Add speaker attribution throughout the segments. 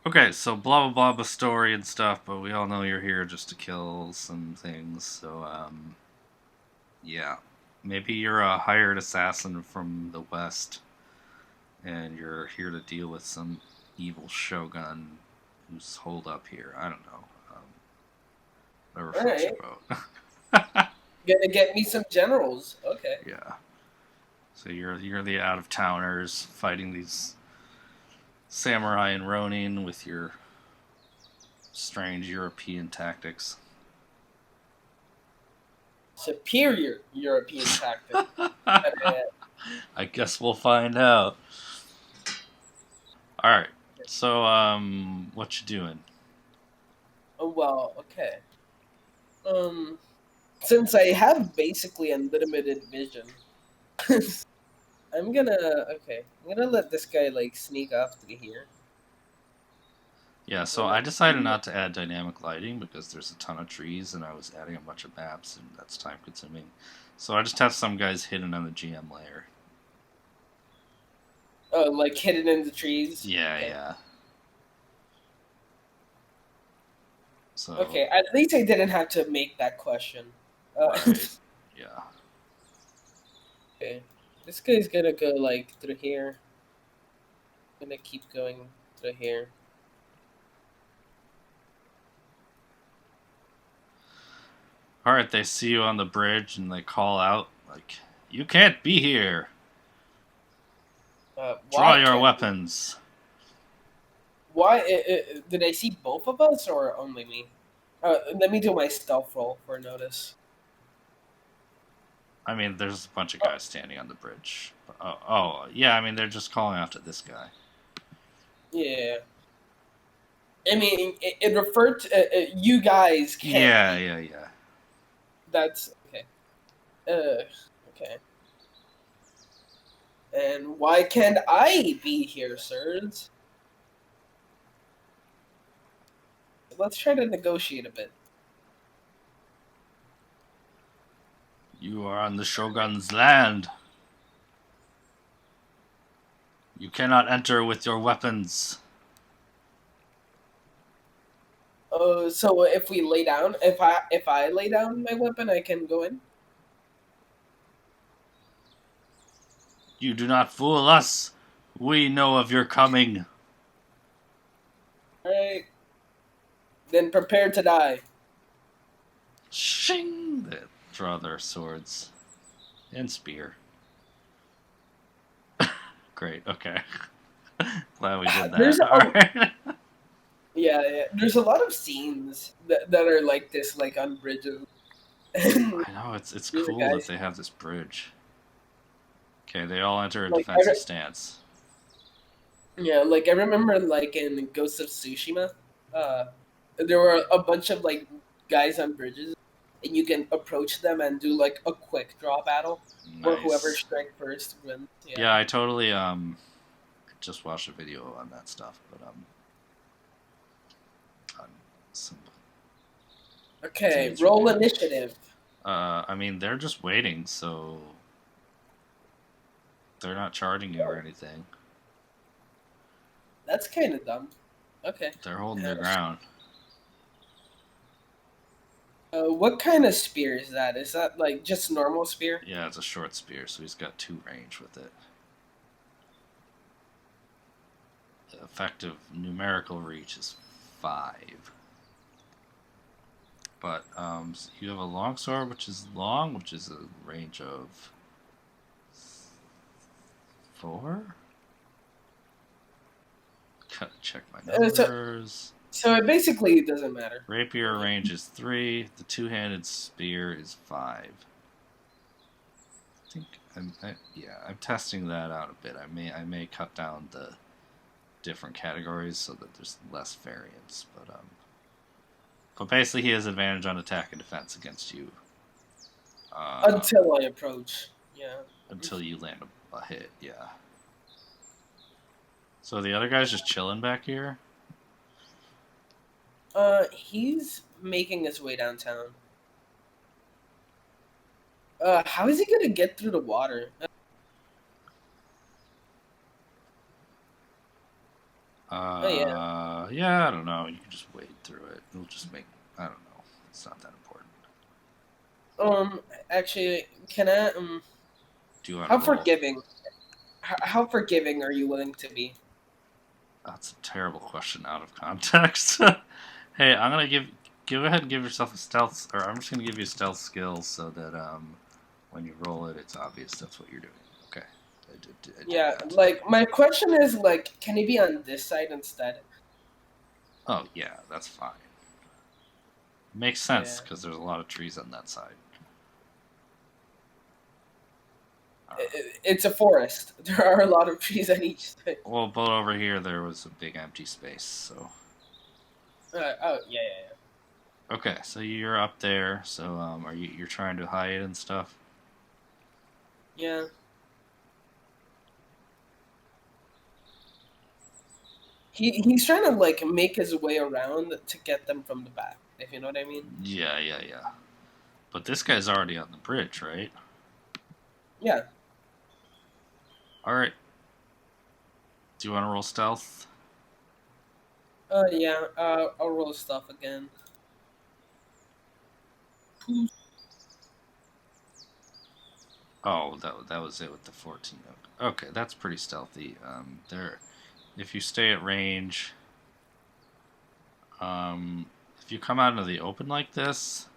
Speaker 1: Okay, so blah blah blah story and stuff, but we all know you're here just to kill some things. So yeah, maybe you're a hired assassin from the west, and you're here to deal with some evil shogun who's holed up here. I don't know. Whatever
Speaker 2: All
Speaker 1: floats your
Speaker 2: right,
Speaker 1: boat.
Speaker 2: gonna get me some generals. Okay.
Speaker 1: Yeah. So you're the out of towners fighting these samurai and ronin with your strange European tactics.
Speaker 2: Superior European tactic. Uh,
Speaker 1: I guess we'll find out. All right. So what you doing?
Speaker 2: oh well, okay. Um, since I have basically unlimited vision, I'm gonna okay. I'm gonna let this guy like sneak off to here.
Speaker 1: Yeah, so
Speaker 2: And
Speaker 1: I
Speaker 2: then
Speaker 1: decided not to add dynamic lighting because there's a ton of trees and I was adding a bunch of maps and that's time consuming. So I just have some guys hidden on the GM layer.
Speaker 2: oh, like hidden in the trees.
Speaker 1: Yeah,
Speaker 2: Okay.
Speaker 1: yeah. So
Speaker 2: Okay. At least I didn't have to make that question.
Speaker 1: right. Yeah.
Speaker 2: Okay. This guy's gonna go like through here. Gonna keep going through here.
Speaker 1: Alright, they see you on the bridge and they call out like, "You can't be here. Draw
Speaker 2: Why
Speaker 1: your
Speaker 2: can't?
Speaker 1: weapons."
Speaker 2: Why did I see both of us or only me? Let me do my stealth roll for notice.
Speaker 1: I mean, there's a bunch of
Speaker 2: Oh,
Speaker 1: guys standing on the bridge. Oh, yeah. I mean, they're just calling out to this guy.
Speaker 2: yeah. I mean, it referred to you guys can't
Speaker 1: Yeah,
Speaker 2: be.
Speaker 1: yeah, yeah.
Speaker 2: That's okay. Okay. And why can't I be here, sirs? Let's try to negotiate a bit.
Speaker 1: You are on the Shogun's land. You cannot enter with your weapons.
Speaker 2: Oh, so if we lay down, if I lay down my weapon, I can go in.
Speaker 1: You do not fool us. We know of your coming.
Speaker 2: All right. Then prepare to die.
Speaker 1: Shing! They draw their swords and spear. Great. Okay. Glad we did
Speaker 2: There's
Speaker 1: that. All
Speaker 2: a
Speaker 1: right.
Speaker 2: yeah, yeah. There's a lot of scenes that are like this, like on bridges. And
Speaker 1: I know it's
Speaker 2: there's a
Speaker 1: cool
Speaker 2: guy
Speaker 1: that they have this bridge. Okay, they all enter a
Speaker 2: like
Speaker 1: defensive stance.
Speaker 2: yeah, like I remember like in Ghost of Tsushima, uh, there were a bunch of like guys on bridges, and you can approach them and do like a quick draw battle, where whoever
Speaker 1: Nice.
Speaker 2: strike first wins. Yeah.
Speaker 1: Yeah, I totally just watched a video on that stuff, but on some
Speaker 2: Okay,
Speaker 1: dudes
Speaker 2: roll
Speaker 1: review.
Speaker 2: initiative.
Speaker 1: I mean, they're just waiting, so they're not charging you or
Speaker 2: Oh,
Speaker 1: anything.
Speaker 2: that's kind of dumb. Okay.
Speaker 1: They're holding
Speaker 2: Uh,
Speaker 1: their ground.
Speaker 2: what kind of spear is that? Is that like just normal spear?
Speaker 1: Yeah, it's a short spear, so he's got 2 range with it. The effective numerical reach is 5. But you have a longsword, which is long, which is a range of 4. Gotta check my
Speaker 2: So,
Speaker 1: numbers.
Speaker 2: so it basically doesn't matter.
Speaker 1: Rapier range is 3. The two-handed spear is 5. I think I'm testing that out a bit. I may cut down the different categories so that there's less variance, but basically he has advantage on attack and defense against you
Speaker 2: Until I approach. Yeah.
Speaker 1: until you land a hit. Yeah. So the other guy's just chilling back here.
Speaker 2: He's making his way downtown. How is he gonna get through the water? Oh yeah.
Speaker 1: Yeah, I don't know. You can just wade through it. It'll just make. I don't know. It's not that important.
Speaker 2: Actually, can I
Speaker 1: Do you want to
Speaker 2: how
Speaker 1: roll?
Speaker 2: forgiving? How forgiving are you willing to be?
Speaker 1: That's a terrible question out of context. Hey, I'm gonna go ahead and give yourself a stealth, or I'm just gonna give you a stealth skill so that when you roll it, it's obvious that's what you're doing. Okay, I did
Speaker 2: Yeah,
Speaker 1: that.
Speaker 2: like my question is like, can he be on this side instead?
Speaker 1: Oh yeah, that's fine. Makes sense
Speaker 2: Yeah,
Speaker 1: because there's a lot of trees on that side.
Speaker 2: it's a forest. There are a lot of trees on each side.
Speaker 1: Well, but over here there was a big empty space, so.
Speaker 2: Oh yeah, yeah,
Speaker 1: Okay, so you're up there. So are you're trying to hide and stuff?
Speaker 2: yeah. Yeah. He's trying to like make his way around to get them from the back. If you know what I mean.
Speaker 1: Yeah, yeah, yeah. But this guy's already on the bridge, right?
Speaker 2: Yeah.
Speaker 1: All right. Do you want to roll stealth?
Speaker 2: Yeah. I'll roll stuff again.
Speaker 1: Oh, that was it with the 14. Okay, that's pretty stealthy. There, if you stay at range, if you come out into the open like this,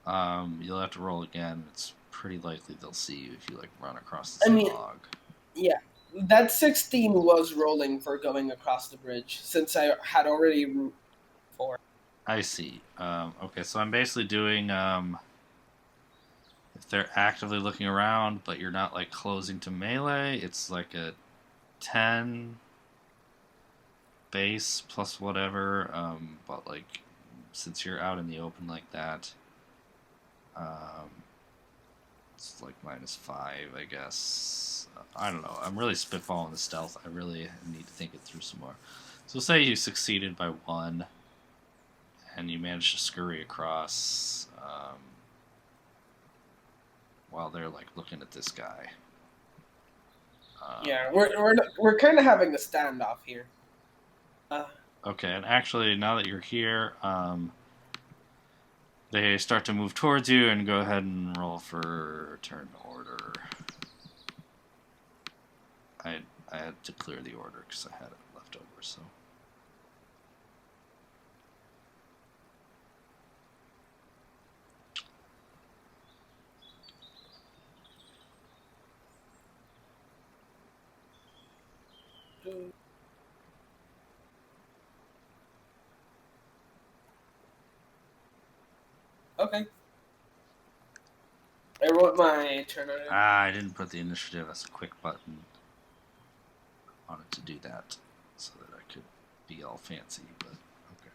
Speaker 1: you'll have to roll again. It's pretty likely they'll see you if you like run across
Speaker 2: I
Speaker 1: this
Speaker 2: mean,
Speaker 1: log.
Speaker 2: yeah. That 16 was rolling for going across the bridge since I had already root 4.
Speaker 1: I see. Okay, so I'm basically doing if they're actively looking around, but you're not like closing to melee, it's like a 10 base plus whatever. But like since you're out in the open like that, um, it's like -5, I guess. I don't know. I'm really spitballing the stealth. I really need to think it through some more. So say you succeeded by 1, and you managed to scurry across while they're like looking at this guy.
Speaker 2: Yeah, we're kind of having a standoff here. Uh,
Speaker 1: Okay, and actually, now that you're here, they start to move towards you, and go ahead and roll for turn order. I I had to clear the order because I had it left over. So
Speaker 2: okay. I wrote my turn order.
Speaker 1: I didn't put the initiative as a quick button. I wanted to do that so that I could be all fancy, but okay.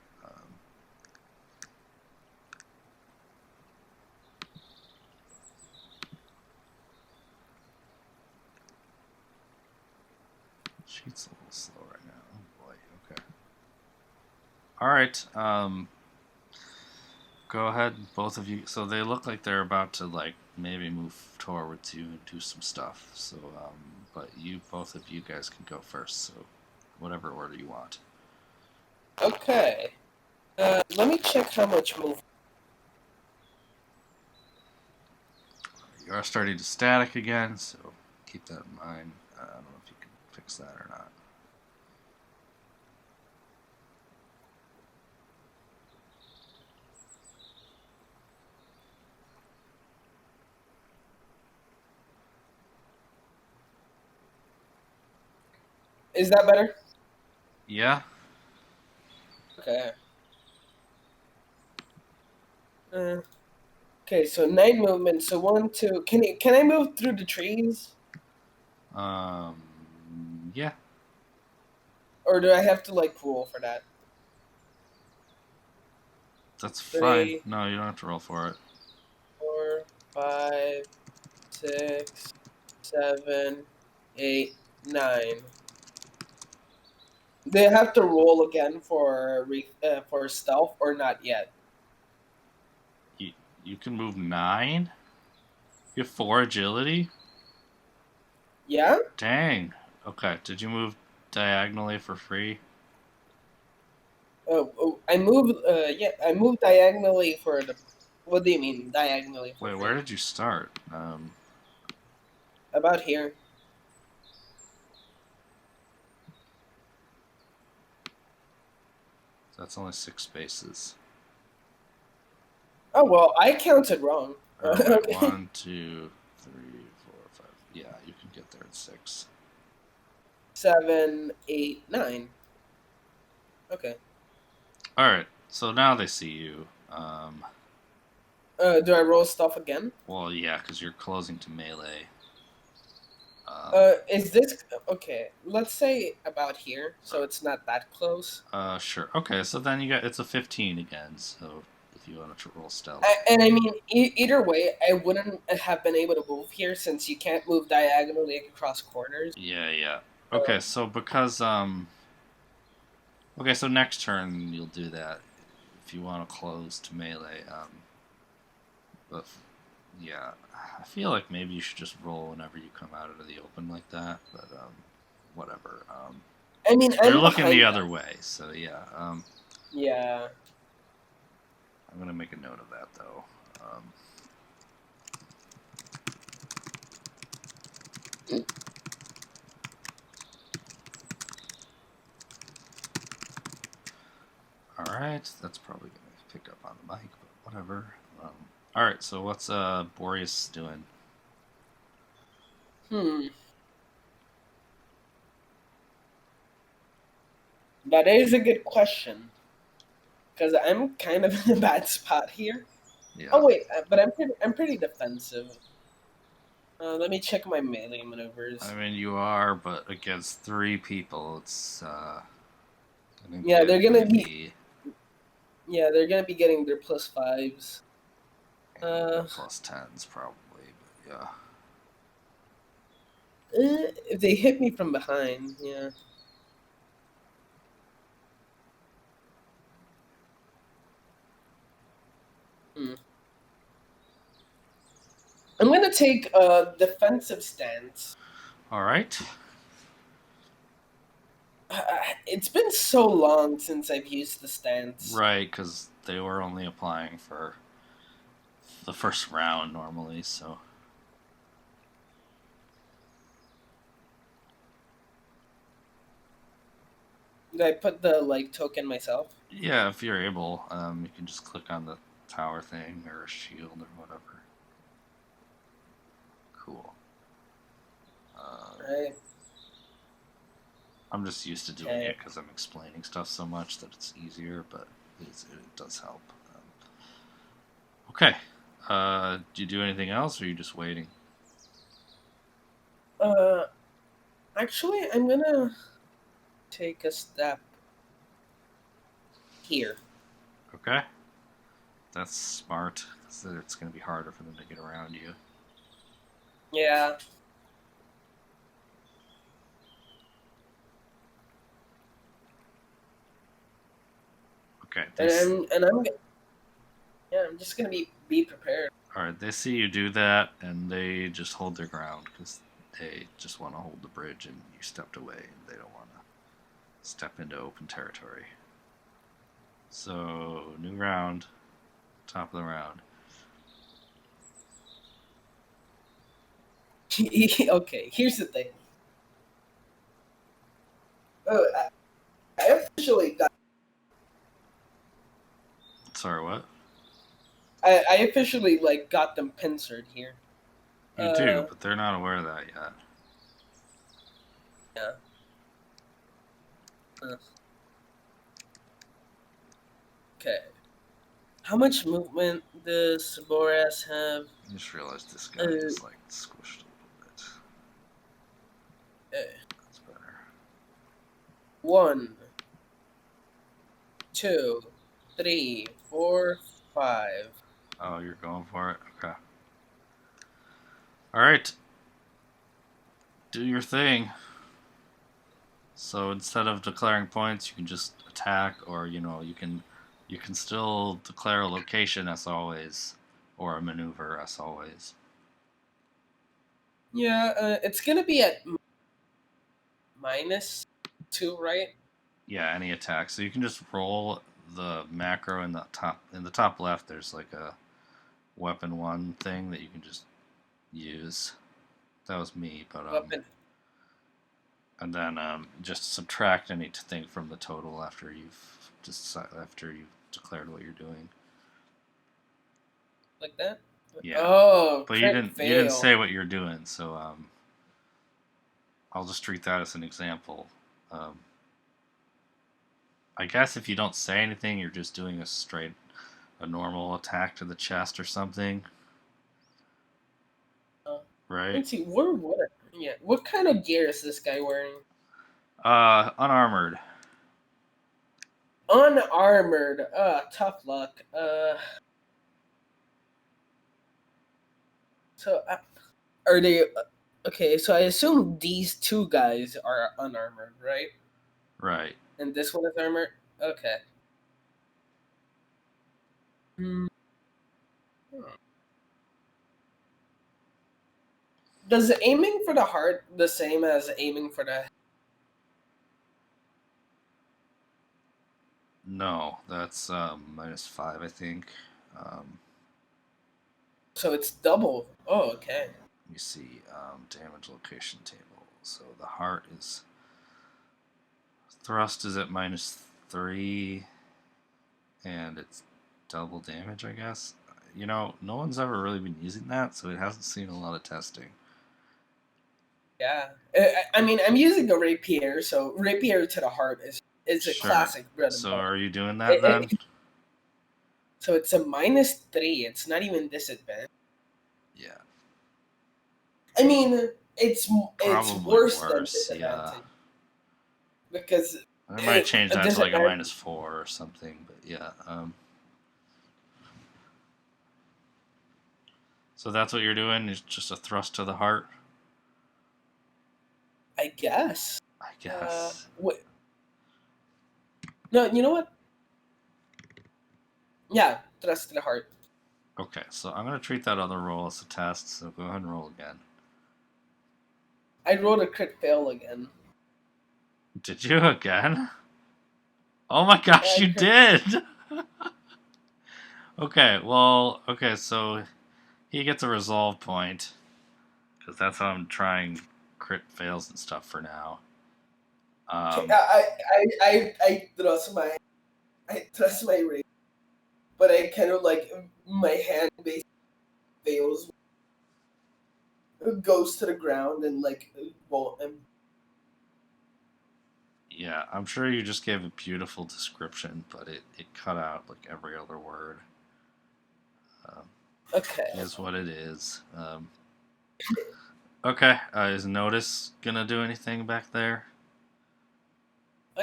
Speaker 1: Sheet's a little slow right now. Oh boy. Okay. All right. Go ahead, both of you. So they look like they're about to like maybe move towards you and do some stuff. So, but both of you guys can go first. So, whatever order you want.
Speaker 2: Okay. Let me check how much move.
Speaker 1: You are starting to static again, so keep that in mind. I don't know if you can fix that or not.
Speaker 2: Is that better?
Speaker 1: Yeah.
Speaker 2: Okay. Okay, so 9 movement. So 1, 2. Can I move through the trees,
Speaker 1: Um. Yeah.
Speaker 2: or do I have to like roll for that?
Speaker 1: That's fine.
Speaker 2: 3,
Speaker 1: No, you don't have to roll for it.
Speaker 2: 4, 5, 6, 7, 8, 9. They have to roll again for stealth or not yet?
Speaker 1: You can move 9. You have 4 agility.
Speaker 2: Yeah.
Speaker 1: Dang. Okay. Did you move diagonally for free?
Speaker 2: I moved. Yeah, I moved diagonally for the. What do you mean diagonally for
Speaker 1: Wait, where
Speaker 2: free?
Speaker 1: did you start?
Speaker 2: About here.
Speaker 1: That's only 6 spaces.
Speaker 2: Oh well, I counted wrong.
Speaker 1: Or wait,
Speaker 2: Okay.
Speaker 1: 1, 2, 3, 4, 5. Yeah, you can get there at 6.
Speaker 2: 7, 8, 9. Okay.
Speaker 1: All right, so now they see you.
Speaker 2: Do I roll stuff again?
Speaker 1: Well, yeah, because you're closing to melee. Um,
Speaker 2: Is this okay? Let's say about here, so it's not that close.
Speaker 1: sure. Okay, so then it's a 15 again. So if you want to roll stealth,
Speaker 2: And I mean, either way, I wouldn't have been able to move here since you can't move diagonally across corners.
Speaker 1: yeah, yeah. Okay,
Speaker 2: So,
Speaker 1: so because okay, so next turn you'll do that if you want to close to melee. But yeah, I feel like maybe you should just roll whenever you come out of the open like that. But whatever.
Speaker 2: I mean,
Speaker 1: They're
Speaker 2: I'm
Speaker 1: looking the
Speaker 2: behind
Speaker 1: other
Speaker 2: them.
Speaker 1: way, so yeah.
Speaker 2: Yeah.
Speaker 1: I'm gonna make a note of that though. All right, that's probably gonna pick up on the mic, but whatever. All right, so what's Boreas doing?
Speaker 2: Hmm. That is a good question because I'm kind of in a bad spot here.
Speaker 1: Yeah.
Speaker 2: Oh wait, but I'm pretty defensive. Let me check my melee maneuvers.
Speaker 1: I mean, you are, but against 3 people, it's gonna
Speaker 2: Yeah,
Speaker 1: get
Speaker 2: they're gonna be.
Speaker 1: maybe
Speaker 2: Yeah, they're gonna be getting their plus fives.
Speaker 1: their
Speaker 2: Uh,
Speaker 1: plus 10s probably, but yeah.
Speaker 2: if they hit me from behind, yeah. Hmm. I'm gonna take a defensive stance.
Speaker 1: All right.
Speaker 2: It's been so long since I've used the stance.
Speaker 1: Right, because they were only applying for the first round normally, so.
Speaker 2: Did I put the like token myself?
Speaker 1: Yeah, if you're able, you can just click on the tower thing or a shield or whatever. Cool.
Speaker 2: Right.
Speaker 1: I'm just used to doing
Speaker 2: Okay.
Speaker 1: it because I'm explaining stuff so much that it's easier, but it does help. Okay. Do you do anything else, or are you just waiting?
Speaker 2: Uh, actually, I'm gonna take a step here.
Speaker 1: Okay. That's smart. So it's going to be harder for them to get around you.
Speaker 2: Yeah.
Speaker 1: Okay.
Speaker 2: And I'm yeah, I'm just gonna be prepared.
Speaker 1: All right. They see you do that, and they just hold their ground because they just want to hold the bridge, and you stepped away, and they don't want to step into open territory. So new round, top of the round.
Speaker 2: Okay, here's the thing. Oh, I officially got.
Speaker 1: Sorry, what?
Speaker 2: I officially like got them pincered here.
Speaker 1: You do, but they're not aware of that yet.
Speaker 2: Yeah. Okay. How much movement does Boreas have?
Speaker 1: I just realized this guy
Speaker 2: Uh,
Speaker 1: is like squished a little bit. That's better.
Speaker 2: 1, 2, 3, 4, 5.
Speaker 1: Oh, you're going for it? Okay. Alright. Do your thing. So instead of declaring points, you can just attack, or you can still declare a location as always, or a maneuver as always.
Speaker 2: Yeah, it's gonna be at -2, right?
Speaker 1: Yeah, any attack. So you can just roll the macro in the top left. There's like a weapon one thing that you can just use. That was me, but
Speaker 2: Weapon.
Speaker 1: and then just subtract anything from the total after you've declared what you're doing.
Speaker 2: Like that?
Speaker 1: Yeah.
Speaker 2: Oh,
Speaker 1: But
Speaker 2: crit
Speaker 1: you didn't
Speaker 2: fail.
Speaker 1: say what you're doing, so I'll just treat that as an example. Um, I guess if you don't say anything, you're just doing a normal attack to the chest or something, right?
Speaker 2: Let's see. Yeah. What kind of gear is this guy wearing?
Speaker 1: Unarmored.
Speaker 2: Unarmored. Tough luck. So are they? Okay, so I assume these two guys are unarmored, right?
Speaker 1: Right.
Speaker 2: And this one is armored. Okay. Hmm. Does aiming for the heart the same as aiming for the?
Speaker 1: No, that's -5, I think. Um,
Speaker 2: So it's double. Oh, okay.
Speaker 1: Let me see. Damage location table. So the heart is thrust is at -3, and it's double damage, I guess. No one's ever really been using that, so it hasn't seen a lot of testing.
Speaker 2: Yeah. I mean, I'm using a rapier, so rapier to the heart is a
Speaker 1: Sure.
Speaker 2: classic bread and
Speaker 1: So
Speaker 2: butter.
Speaker 1: are you doing that then?
Speaker 2: So it's a -3. It's not even disadvantage.
Speaker 1: Yeah.
Speaker 2: I mean, it's
Speaker 1: Probably
Speaker 2: worse than
Speaker 1: worse. Yeah.
Speaker 2: disadvantage because
Speaker 1: I might change
Speaker 2: a
Speaker 1: that to like a
Speaker 2: disadvantage.
Speaker 1: -4 or something, but yeah. So that's what you're doing? Is just a thrust to the heart?
Speaker 2: I guess.
Speaker 1: I guess.
Speaker 2: What? No, you know what? Yeah, thrust to the heart.
Speaker 1: Okay, so I'm going to treat that other roll as a test, so go ahead and roll again.
Speaker 2: I rolled a crit fail again.
Speaker 1: Did you again? Oh my gosh, you did! Okay, so he gets a resolve point, because that's how I'm trying crit fails and stuff for now.
Speaker 2: I trust my rate, but I kind of like my hand basically fails, goes to the ground and like won't.
Speaker 1: Yeah, I'm sure you just gave a beautiful description, but it cut out like every other word.
Speaker 2: Okay.
Speaker 1: Is what it is. Okay, is Notice gonna do anything back there?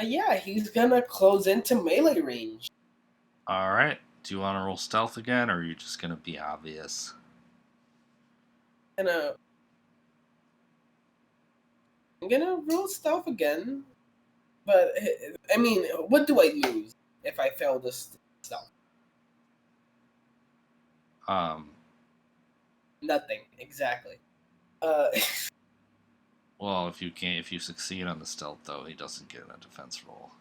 Speaker 2: Yeah, he's gonna close into melee range.
Speaker 1: Alright, do you want to roll stealth again, or are you just gonna be obvious?
Speaker 2: I'm gonna roll stealth again, but I mean, what do I lose if I fail this stealth?
Speaker 1: Um,
Speaker 2: Nothing, exactly.
Speaker 1: well, if you succeed on the stealth, though, he doesn't get a defense roll.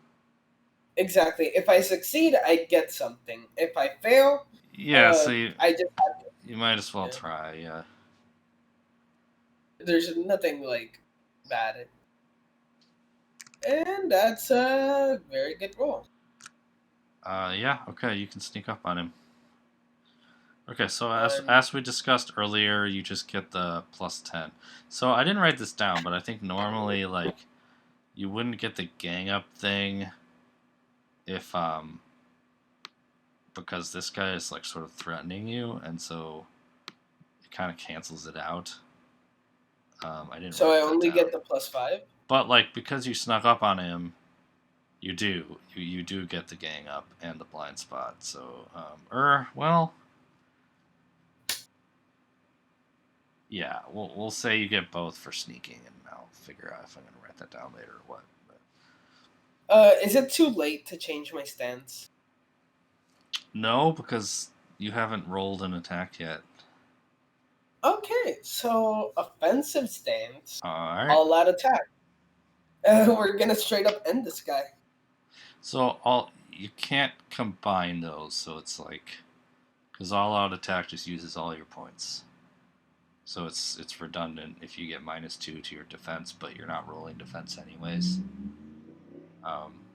Speaker 2: Exactly. If I succeed, I get something. If I fail,
Speaker 1: Yeah, so
Speaker 2: I just have to.
Speaker 1: you might as well
Speaker 2: Yeah.
Speaker 1: try, yeah.
Speaker 2: There's nothing like bad. And that's a very good roll.
Speaker 1: Yeah, okay, you can sneak up on him. Okay, so as we discussed earlier, you just get the +10. So I didn't write this down, but I think normally, like, you wouldn't get the gang up thing if, because this guy is, like, sort of threatening you, and so it kind of cancels it out. I didn't
Speaker 2: So
Speaker 1: write
Speaker 2: I
Speaker 1: that
Speaker 2: only
Speaker 1: down.
Speaker 2: get the +5?
Speaker 1: But, like, because you snuck up on him, you do. You do get the gang up and the blind spot, so, well... Yeah, we'll say you get both for sneaking, and I'll figure out if I'm going to write that down later or what. But...
Speaker 2: Is it too late to change my stance?
Speaker 1: No, because you haven't rolled an attack yet.
Speaker 2: Okay, so offensive stance.
Speaker 1: Alright.
Speaker 2: All out attack. We're gonna straight up end this guy.
Speaker 1: So you can't combine those, so it's like because all out attack just uses all your points. So it's redundant if you get -2 to your defense, but you're not rolling defense anyways. Um,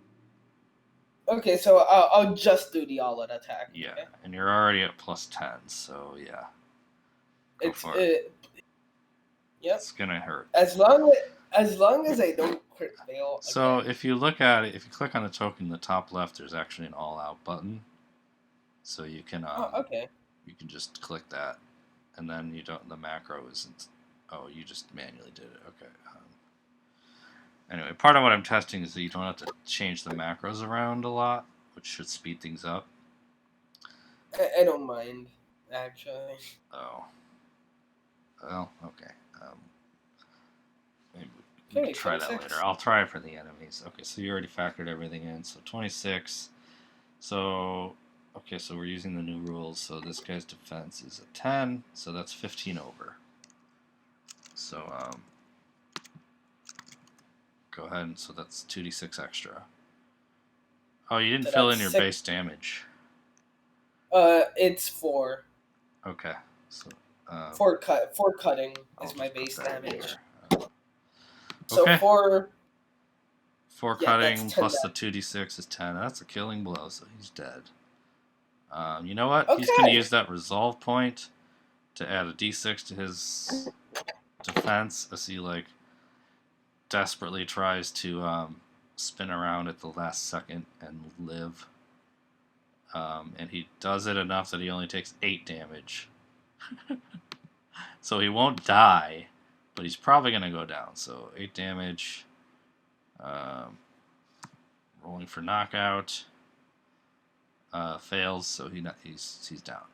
Speaker 2: Okay, so I'll just do the all-out attack.
Speaker 1: yeah,
Speaker 2: Okay?
Speaker 1: and you're already at +10, so yeah, go
Speaker 2: It's
Speaker 1: for it.
Speaker 2: Yep.
Speaker 1: It's gonna hurt.
Speaker 2: As long as I don't crit fail
Speaker 1: So
Speaker 2: again.
Speaker 1: if you look at it, if you click on the token in the top left, there's actually an all-out button. So you can
Speaker 2: Oh, okay.
Speaker 1: you can just click that, and then you don't. The macro isn't. Oh, you just manually did it. Okay. Anyway, part of what I'm testing is that you don't have to change the macros around a lot, which should speed things up.
Speaker 2: I don't mind actually.
Speaker 1: Oh. Well, okay. Maybe we
Speaker 2: Okay,
Speaker 1: can try that
Speaker 2: 26.
Speaker 1: later. I'll try it for the enemies. Okay, so you already factored everything in. So 26. So, okay, so we're using the new rules. So this guy's defense is a 10. So that's 15 over. So, go ahead. And so that's 2d6 extra. Oh, you didn't
Speaker 2: So
Speaker 1: fill
Speaker 2: that's
Speaker 1: in your
Speaker 2: 6.
Speaker 1: base damage.
Speaker 2: It's 4.
Speaker 1: Okay. So,
Speaker 2: For cutting
Speaker 1: I'll
Speaker 2: is my
Speaker 1: just put
Speaker 2: base
Speaker 1: that in
Speaker 2: damage.
Speaker 1: there.
Speaker 2: So
Speaker 1: Okay.
Speaker 2: 4.
Speaker 1: 4
Speaker 2: Yeah, that's
Speaker 1: cutting
Speaker 2: 10
Speaker 1: plus the
Speaker 2: damage.
Speaker 1: 2d6 is 10. That's a killing blow, so he's dead. You know what? He's going to
Speaker 2: Okay.
Speaker 1: use that resolve point to add a d6 to his defense as he, like, desperately tries to spin around at the last second and live. And he does it enough that he only takes 8 damage. So he won't die, but he's probably going to go down. So 8 damage. Rolling for knockout. Fails, so he's down.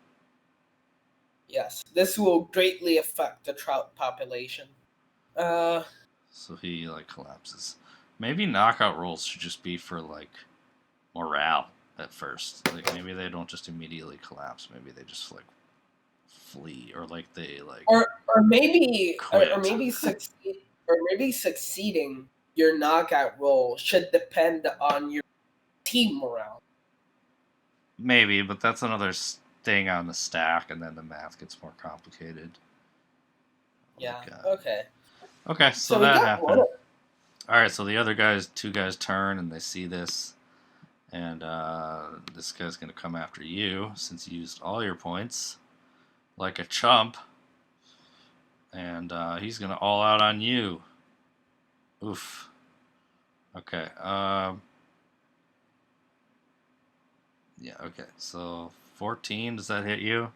Speaker 2: Yes, this will greatly affect the trout population.
Speaker 1: So he like collapses. Maybe knockout rolls should just be for like morale at first. Like maybe they don't just immediately collapse. Maybe they just like flee or like they like
Speaker 2: or maybe
Speaker 1: quit.
Speaker 2: succeeding your knockout roll should depend on your team morale.
Speaker 1: Maybe, but that's another thing on the stack, and then the math gets more complicated.
Speaker 2: Yeah.
Speaker 1: God.
Speaker 2: Okay.
Speaker 1: Okay, so
Speaker 2: we
Speaker 1: that
Speaker 2: got one
Speaker 1: happened.
Speaker 2: of
Speaker 1: All right, so the other guys, 2 guys turn and they see this, and this guy's gonna come after you since you used all your points, like a chump, and he's gonna all out on you. Oof. Okay. Yeah. Okay. So 14. Does that hit you?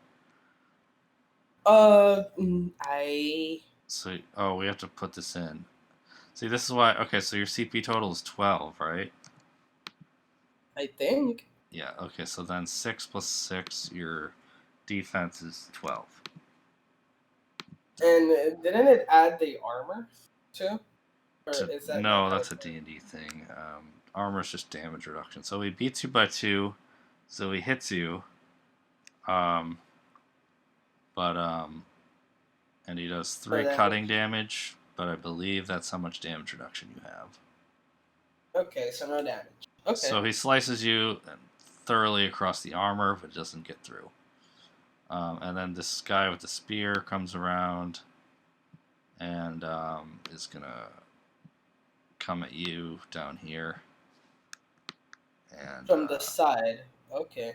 Speaker 2: I
Speaker 1: So we have to put this in. See, this is why. Okay, so your CP total is 12, right?
Speaker 2: think.
Speaker 1: Yeah. Okay. So then 6 plus 6, your defense is 12.
Speaker 2: And didn't it add the armor too? Or is that not
Speaker 1: No,
Speaker 2: how
Speaker 1: that's
Speaker 2: it
Speaker 1: a
Speaker 2: works?
Speaker 1: D&D thing. Armor is just damage reduction. So he beats you by 2, so he hits you. Um, but and he does 3
Speaker 2: Damage.
Speaker 1: cutting damage, but I believe that's how much damage reduction you have.
Speaker 2: Okay, so no damage. Okay.
Speaker 1: So he slices you thoroughly across the armor, but it doesn't get through. And then this guy with the spear comes around and is gonna come at you down here. And
Speaker 2: From the side. Okay.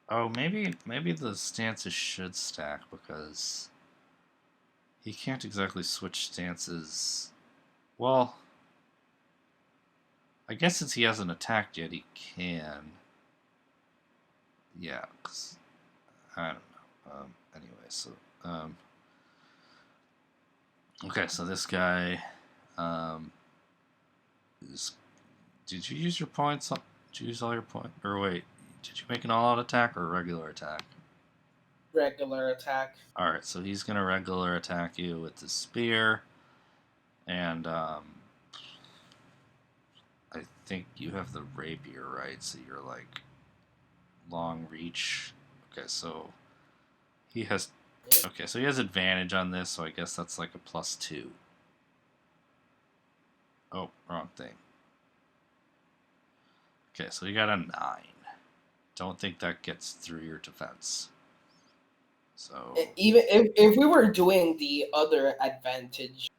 Speaker 1: oh, maybe the stances should stack because he can't exactly switch stances. Well, I guess since he hasn't attacked yet, he can. Yeah, 'cause I don't know. Anyway, so okay, so this guy is. Did you use your points? Did you use all your points? Or wait, did you make an all-out attack or a regular attack?
Speaker 2: Regular attack.
Speaker 1: All right, so he's gonna regular attack you with the spear, and I think you have the rapier, right? So you're like long reach. Okay, so he has. Okay, so he has advantage on this, so I guess that's like a +2. Oh, wrong thing. Okay, so you got a 9. Don't think that gets through your defense. So
Speaker 2: Even if we were doing the other advantage,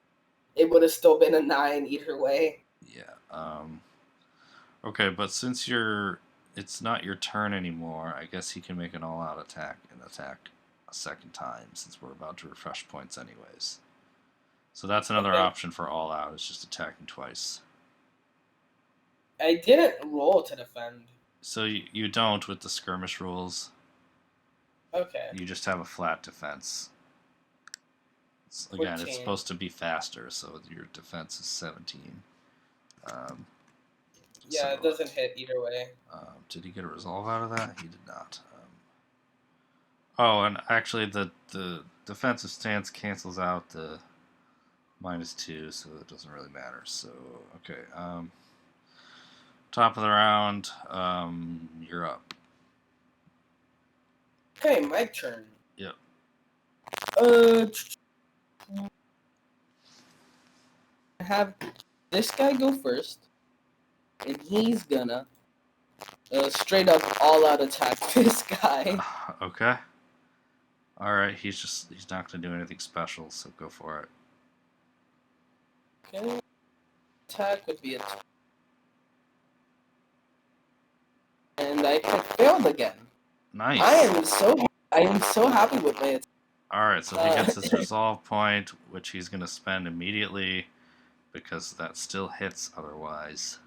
Speaker 2: it would have still been a 9 either way.
Speaker 1: yeah. Okay, but since it's not your turn anymore, I guess he can make an all-out attack and attack a second time since we're about to refresh points anyways. So that's another
Speaker 2: Okay.
Speaker 1: option for all-out. It's just attacking twice.
Speaker 2: I didn't roll to defend.
Speaker 1: So you don't with the skirmish rules.
Speaker 2: Okay.
Speaker 1: You just have a flat defense. Again,
Speaker 2: 14.
Speaker 1: it's supposed to be faster, so your defense is 17.
Speaker 2: Yeah, it doesn't hit either way.
Speaker 1: Did he get a resolve out of that? He did not. Oh, and actually, the defensive stance cancels out the -2, so it doesn't really matter. So, okay. Top of the round, you're up.
Speaker 2: Okay, my turn.
Speaker 1: Yep.
Speaker 2: Have this guy go first, and he's gonna straight up all out attack this guy.
Speaker 1: Okay. All right. He's not gonna do anything special, so go for it.
Speaker 2: Okay. Attack would be a and I had failed again.
Speaker 1: Nice.
Speaker 2: I am so happy with my attack.
Speaker 1: All right. So he gets his resolve point, which he's gonna spend immediately, because that still hits otherwise.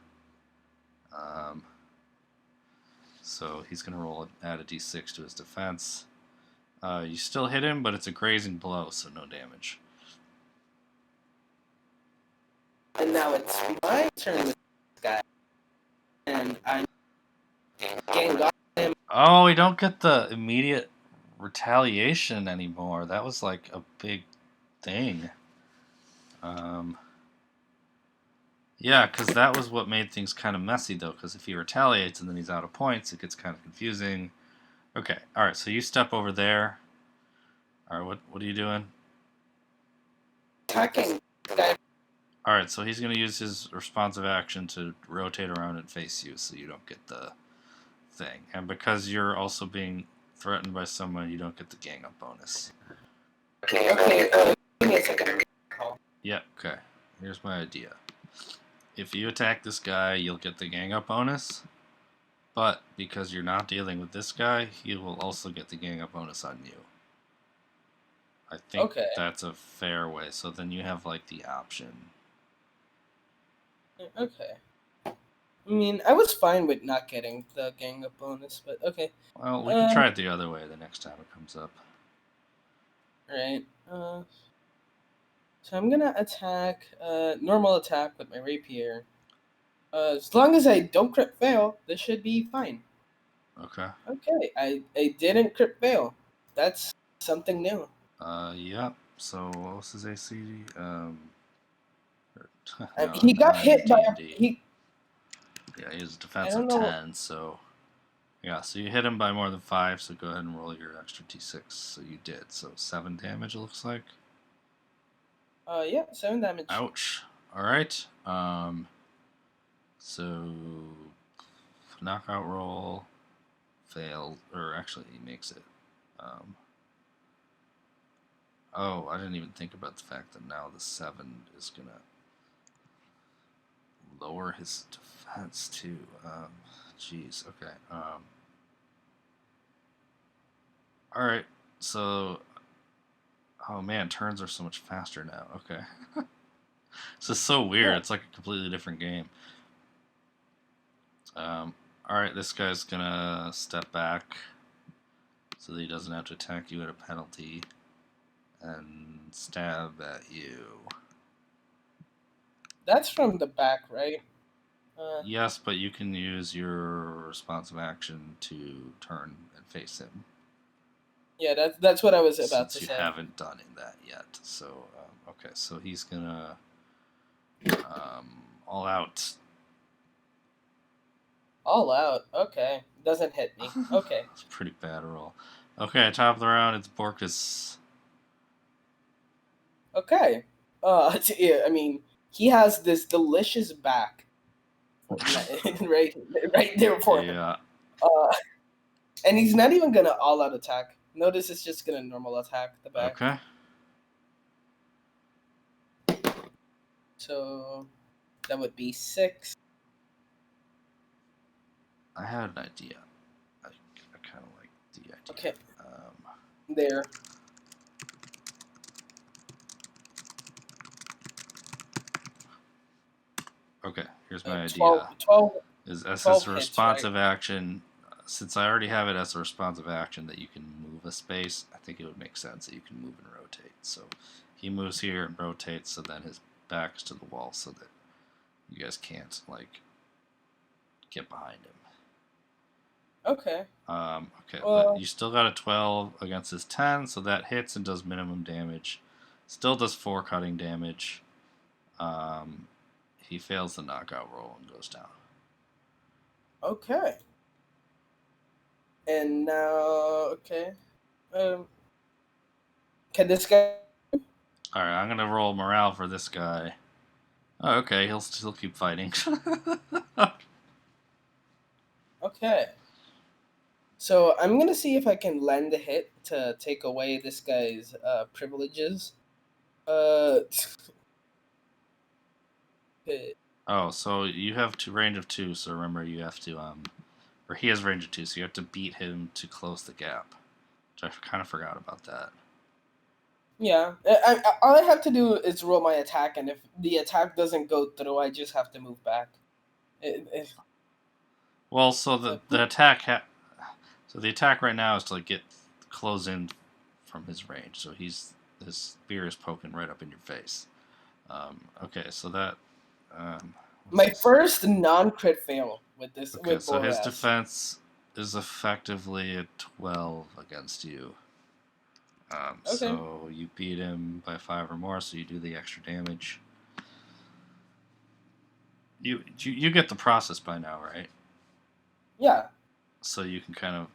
Speaker 1: So he's gonna add a d6 to his defense. You still hit him, but it's a grazing blow, so no damage.
Speaker 2: And now it's my turn with this guy. And I'm getting got him.
Speaker 1: Oh, we don't get the immediate retaliation anymore. That was like a big thing. Yeah, because that was what made things kind of messy, though, because if he retaliates and then he's out of points, it gets kind of confusing. Okay, alright, so you step over there. Alright, what are you doing?
Speaker 2: Attacking the guy.
Speaker 1: Alright, so he's going to use his responsive action to rotate around and face you, so you don't get the thing. And because you're also being threatened by someone, you don't get the gang up bonus.
Speaker 2: Okay, give me a second.
Speaker 1: Yeah, okay. Here's my idea. If you attack this guy, you'll get the gang up bonus. But because you're not dealing with this guy, he will also get the gang up bonus on you. I think that's a fair way. So then you have like the option.
Speaker 2: Okay. I mean, I was fine with not getting the gang up bonus, but okay.
Speaker 1: Well, we can try it the other way the next time it comes up.
Speaker 2: Alright. So I'm gonna attack, normal attack with my rapier. As long as I don't crit fail, this should be fine.
Speaker 1: Okay.
Speaker 2: Okay, I didn't crit fail. That's something new.
Speaker 1: Yeah. So what was his AC?
Speaker 2: He got hit by
Speaker 1: Yeah, he has a defense of 10, so yeah, so you hit him by more than 5, so go ahead and roll your extra d6. So you did. So 7 damage, it looks like.
Speaker 2: Yeah, 7 damage.
Speaker 1: Ouch. Alright. So knockout roll failed, or actually he makes it. Oh, I didn't even think about the fact that now the 7 is gonna lower his defense too. Jeez. Okay. All right. So, oh man, turns are so much faster now. Okay. This is so weird. Yeah. It's like a completely different game. All right, this guy's gonna step back so that he doesn't have to attack you at a penalty and stab at you.
Speaker 2: That's from the back, right?
Speaker 1: Yes, but you can use your responsive action to turn and face him.
Speaker 2: Yeah, that's what I was about to say.
Speaker 1: Since you haven't done that yet. So, okay, so he's gonna all out.
Speaker 2: All out. Okay, doesn't hit me. Okay.
Speaker 1: It's a pretty bad roll. Okay, top of the round, it's Borkus.
Speaker 2: Okay. Yeah, I mean, he has this delicious back right, right there for him.
Speaker 1: Yeah.
Speaker 2: Uh, and he's not even gonna all out attack. Notice it's just gonna normal attack the back.
Speaker 1: Okay.
Speaker 2: So that would be 6.
Speaker 1: I had an idea. I kind of like the idea.
Speaker 2: Okay. There.
Speaker 1: Okay, here's my
Speaker 2: 12,
Speaker 1: idea.
Speaker 2: 12,
Speaker 1: Is as
Speaker 2: 12
Speaker 1: a
Speaker 2: hits,
Speaker 1: responsive action, since I already have it as a responsive action that you can move a space, I think it would make sense that you can move and rotate. So he moves here and rotates, so then his back is to the wall, so that you guys can't like get behind him.
Speaker 2: Okay.
Speaker 1: Okay,
Speaker 2: Well,
Speaker 1: but you still got a 12 against his 10, so that hits and does minimum damage. Still does 4 cutting damage. He fails the knockout roll and goes down.
Speaker 2: okay. And now, okay. Can this guy?
Speaker 1: Alright, I'm gonna roll morale for this guy. Oh, okay, he'll still keep fighting.
Speaker 2: Okay. So I'm gonna see if I can land a hit to take away this guy's privileges. Uh,
Speaker 1: Oh, so you have range of 2, so remember you have to, or he has range of 2, so you have to beat him to close the gap. Which I kind of forgot about that.
Speaker 2: yeah. All I have to do is roll my attack, and if the attack doesn't go through, I just have to move back.
Speaker 1: Well, so the attack so the attack right now is to like get close in from his range. So his spear is poking right up in your face. Okay, so that
Speaker 2: my first non-crit fail with this
Speaker 1: okay,
Speaker 2: with
Speaker 1: so his
Speaker 2: DODAS.
Speaker 1: defense is effectively a 12 against you.
Speaker 2: Okay.
Speaker 1: So you beat him by 5 or more, so you do the extra damage. You get the process by now, right?
Speaker 2: Yeah.
Speaker 1: So you can kind of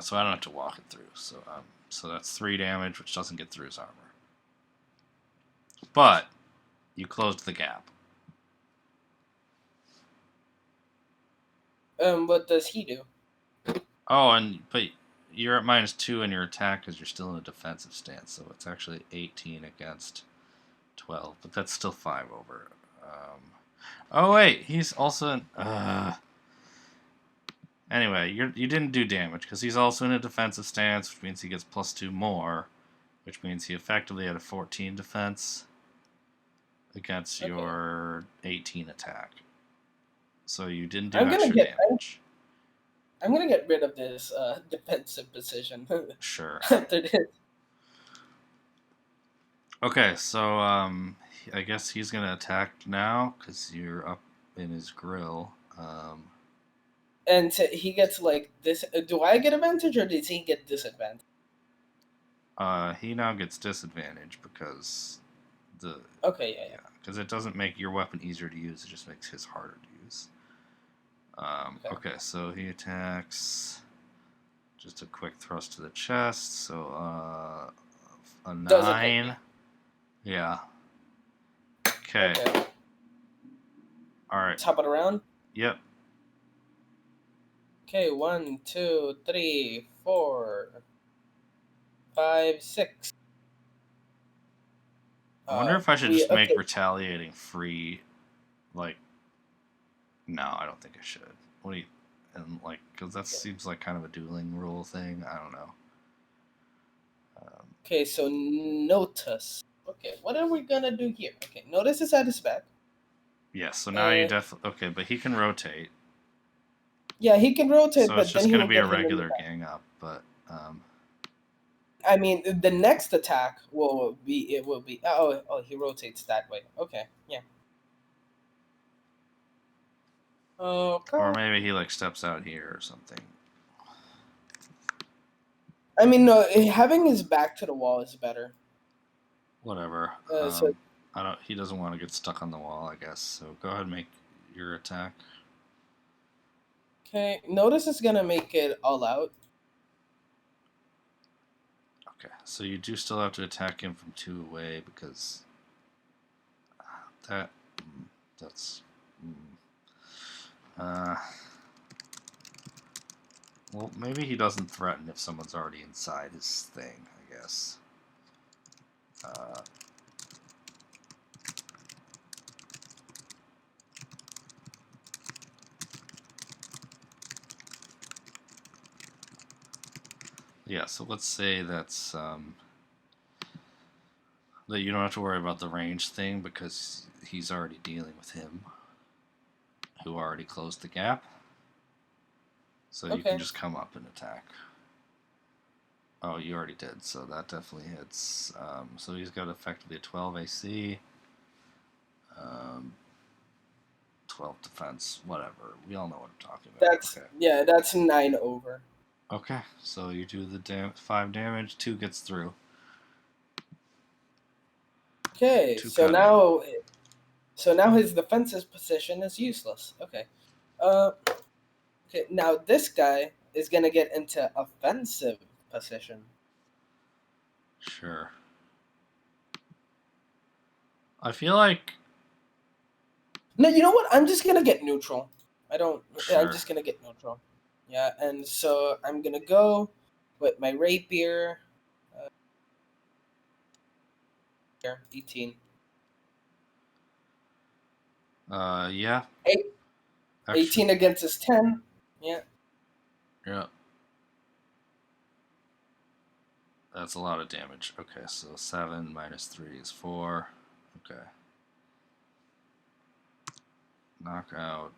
Speaker 1: so I don't have to walk it through. So that's 3 damage, which doesn't get through his armor. But you closed the gap.
Speaker 2: What does he do?
Speaker 1: Oh, but you're at -2 in your attack because you're still in a defensive stance, so it's actually 18 against 12, but that's still 5 over. Oh wait, he's also in. Anyway, you didn't do damage because he's also in a defensive stance, which means he gets +2 more, which means he effectively had a 14 defense against your 18 attack. So you didn't do extra damage.
Speaker 2: I'm gonna get rid of this defensive position.
Speaker 1: Sure.
Speaker 2: After this.
Speaker 1: Okay, so I guess he's gonna attack now because you're up in his grill.
Speaker 2: And he gets like this. Do I get advantage or does he get disadvantage?
Speaker 1: He now gets disadvantage because the
Speaker 2: Okay, yeah.
Speaker 1: because it doesn't make your weapon easier to use; it just makes his harder to use. Okay, so he attacks. Just a quick thrust to the chest. So a 9. Yeah. Okay. All right.
Speaker 2: Top it around.
Speaker 1: Yep.
Speaker 2: Okay, 1, 2, 3, 4, 5, 6.
Speaker 1: I wonder if I should just make retaliating free. Like, no, I don't think I should. What do you? And like, because that seems like kind of a dueling rule thing. I don't know.
Speaker 2: Okay, so notice. Okay, what are we gonna do here? Okay, notice is at his back.
Speaker 1: Yeah, so now you definitely okay, but he can rotate.
Speaker 2: Yeah, he can rotate,
Speaker 1: so
Speaker 2: but
Speaker 1: it's just going to be a regular gang up. But
Speaker 2: I mean, the next attack will be oh he rotates that way. Okay, yeah. Okay.
Speaker 1: Or maybe he like steps out here or something.
Speaker 2: I mean, no, having his back to the wall is better.
Speaker 1: Whatever. I don't. He doesn't want to get stuck on the wall, I guess. So go ahead and make your attack.
Speaker 2: Okay. Notice it's gonna make it all out.
Speaker 1: Okay. So you do still have to attack him from 2 away because that's. Well, maybe he doesn't threaten if someone's already inside his thing, I guess. Yeah, so let's say that's that you don't have to worry about the range thing because he's already dealing with him, who already closed the gap. So you can
Speaker 2: Okay.
Speaker 1: just come up and attack. Oh, you already did, so that definitely hits. So he's got effectively a 12 AC, 12 defense, whatever. We all know what I'm talking about.
Speaker 2: That's
Speaker 1: Okay.
Speaker 2: yeah, that's 9 over.
Speaker 1: Okay, so you do the 5 damage, 2 gets through.
Speaker 2: Okay,
Speaker 1: 2
Speaker 2: so
Speaker 1: cutting.
Speaker 2: now his defensive position is useless. Okay. Uh okay, now this guy is gonna get into offensive position.
Speaker 1: Sure. I feel like...
Speaker 2: No, you know what? I'm just gonna get neutral. I'm
Speaker 1: Sure.
Speaker 2: just gonna get neutral. Yeah, and so I'm gonna go with my rapier. Uh, here, 18.
Speaker 1: Yeah.
Speaker 2: Eight,
Speaker 1: Actually,
Speaker 2: 18 against his 10. Yeah.
Speaker 1: yeah. That's a lot of damage. Okay, so 7 minus 3 is 4. Okay. Knockout.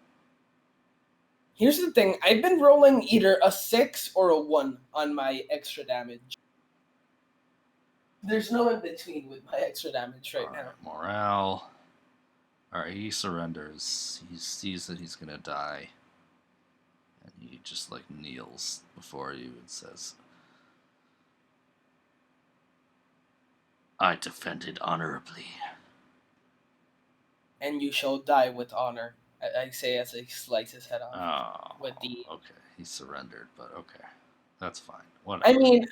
Speaker 2: Here's the thing. I've been rolling either a 6 or a 1 on my extra damage. There's no in between with my extra damage right now.
Speaker 1: Alright, morale. Alright, he surrenders. He sees that he's gonna die. And he just, like, kneels before you and says, I defended honorably.
Speaker 2: And you shall die with honor. I say as I slice his head off.
Speaker 1: Oh,
Speaker 2: With the.
Speaker 1: okay. He surrendered, but okay. That's fine.
Speaker 2: I
Speaker 1: Whatever.
Speaker 2: mean,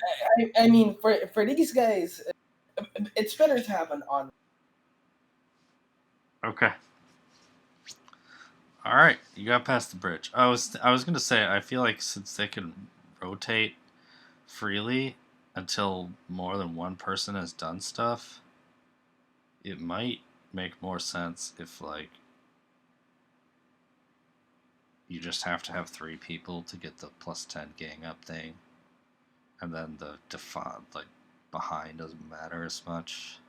Speaker 2: I mean, for these guys, it's better to have an honor.
Speaker 1: Okay. All right, you got past the bridge. I was gonna say I feel like since they can rotate freely until more than one person has done stuff, it might make more sense if like you just have to have 3 people to get the +10 gang up thing, and then the default like behind doesn't matter as much.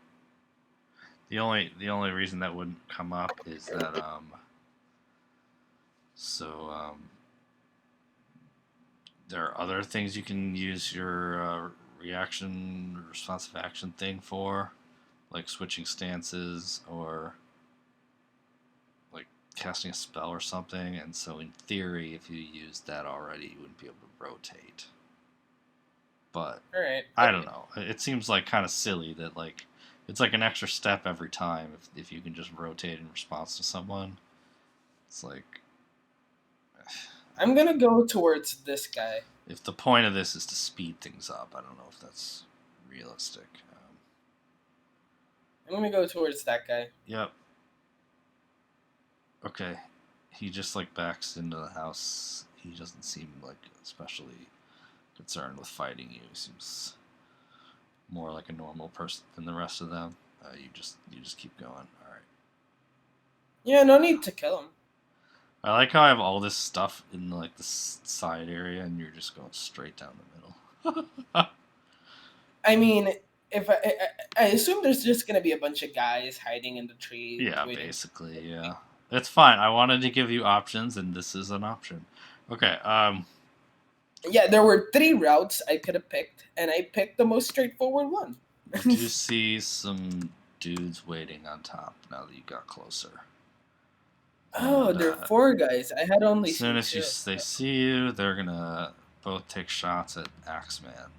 Speaker 1: The only reason that wouldn't come up is that so there are other things you can use your reaction responsive action thing for, like switching stances or like casting a spell or something. And so, in theory, if you used that already, you wouldn't be able to rotate. But
Speaker 2: All right.
Speaker 1: I don't know. It seems like kind of silly that like it's like an extra step every time if you can just rotate in response to someone. It's like
Speaker 2: I'm gonna go towards this guy.
Speaker 1: if the point of this is to speed things up, I don't know if that's realistic.
Speaker 2: I'm gonna go towards that guy.
Speaker 1: Yep. Okay. He just like backs into the house. He doesn't seem like especially concerned with fighting you. He seems more like a normal person than the rest of them. You just keep going. All right.
Speaker 2: Yeah, no need to kill him.
Speaker 1: I like how I have all this stuff in like the side area, and you're just going straight down the middle.
Speaker 2: I mean, if I assume there's just gonna be a bunch of guys hiding in the trees.
Speaker 1: Yeah,
Speaker 2: Waiting.
Speaker 1: basically, yeah. It's fine. I wanted to give you options, and this is an option. Okay.
Speaker 2: Yeah, there were 3 routes I could have picked, and I picked the most straightforward one.
Speaker 1: You do see some dudes waiting on top now that you got closer.
Speaker 2: Oh,
Speaker 1: And
Speaker 2: there are 4 guys. I had only
Speaker 1: as soon
Speaker 2: seen
Speaker 1: as
Speaker 2: 2.
Speaker 1: they see you, they're gonna both take shots at Axeman.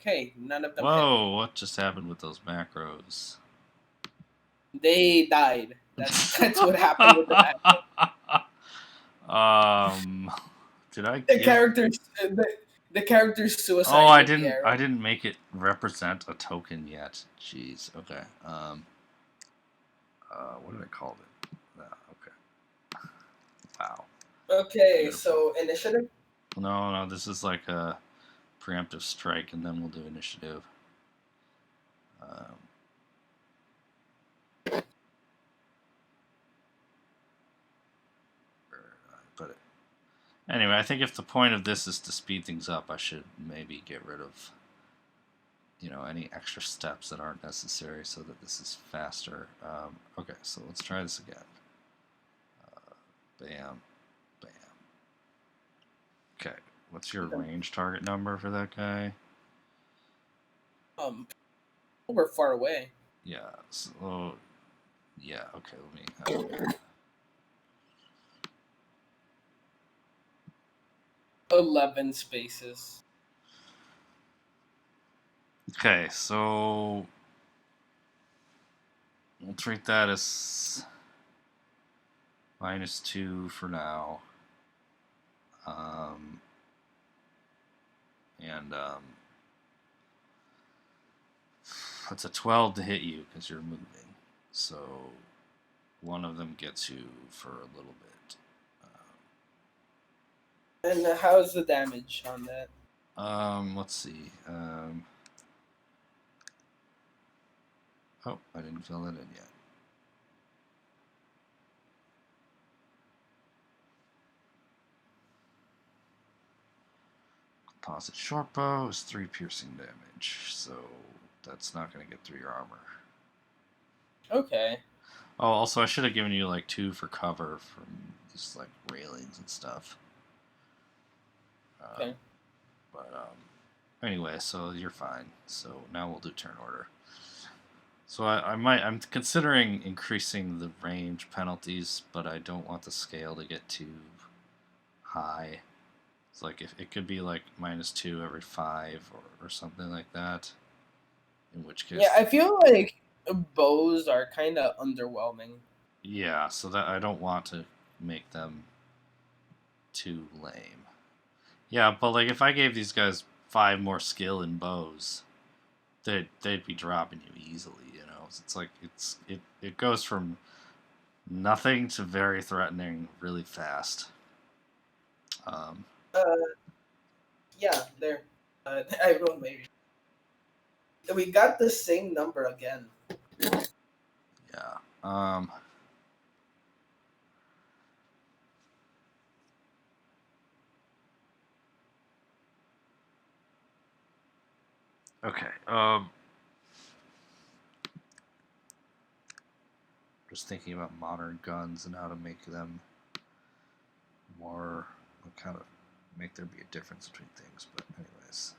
Speaker 2: Okay, none of them hit.
Speaker 1: Whoa! What just happened with those macros?
Speaker 2: They died. That's what happened with the macro.
Speaker 1: Did I
Speaker 2: The
Speaker 1: give?
Speaker 2: characters, the characters
Speaker 1: Oh,
Speaker 2: suicide
Speaker 1: I
Speaker 2: with the
Speaker 1: didn't.
Speaker 2: arrow.
Speaker 1: I didn't make it represent a token yet. Jeez. Okay. What did I call it? Okay.
Speaker 2: Okay,
Speaker 1: Beautiful.
Speaker 2: so initiative.
Speaker 1: No, no, this is like a preemptive strike, and then we'll do initiative. Um, where did I put it? Anyway, I think if the point of this is to speed things up, I should maybe get rid of, any extra steps that aren't necessary so that this is faster. Okay, so let's try this again. Bam, bam. Okay, what's your range target number for that guy?
Speaker 2: We're far away.
Speaker 1: Yeah, so, yeah, okay, let me.
Speaker 2: 11 spaces.
Speaker 1: Okay, so we'll treat that as -2 for now. Um, and it's a 12 to hit you because you're moving. So one of them gets you for a little bit.
Speaker 2: And how's the damage on that?
Speaker 1: Let's see. Oh, I didn't fill that in yet. Composite short bow is 3 piercing damage, so that's not going to get through your armor.
Speaker 2: Okay.
Speaker 1: Oh, also, I should have given you like 2 for cover from just like railings and stuff.
Speaker 2: Okay.
Speaker 1: But anyway, so you're fine. So now we'll do turn order. So I'm considering increasing the range penalties, but I don't want the scale to get too high. It's like if it could be like -2 every 5 or something like that. In which case,
Speaker 2: Yeah, I feel like bows are kind of underwhelming.
Speaker 1: yeah. So that I don't want to make them too lame. Yeah, but like if I gave these guys 5 more skill in bows, they'd be dropping you easily. It's like it goes from nothing to very threatening really fast. Um,
Speaker 2: Uh, yeah, there. I will maybe. We got the same number again.
Speaker 1: yeah. Okay. Just thinking about modern guns and how to make them more, kind of make there be a difference between things. But anyways,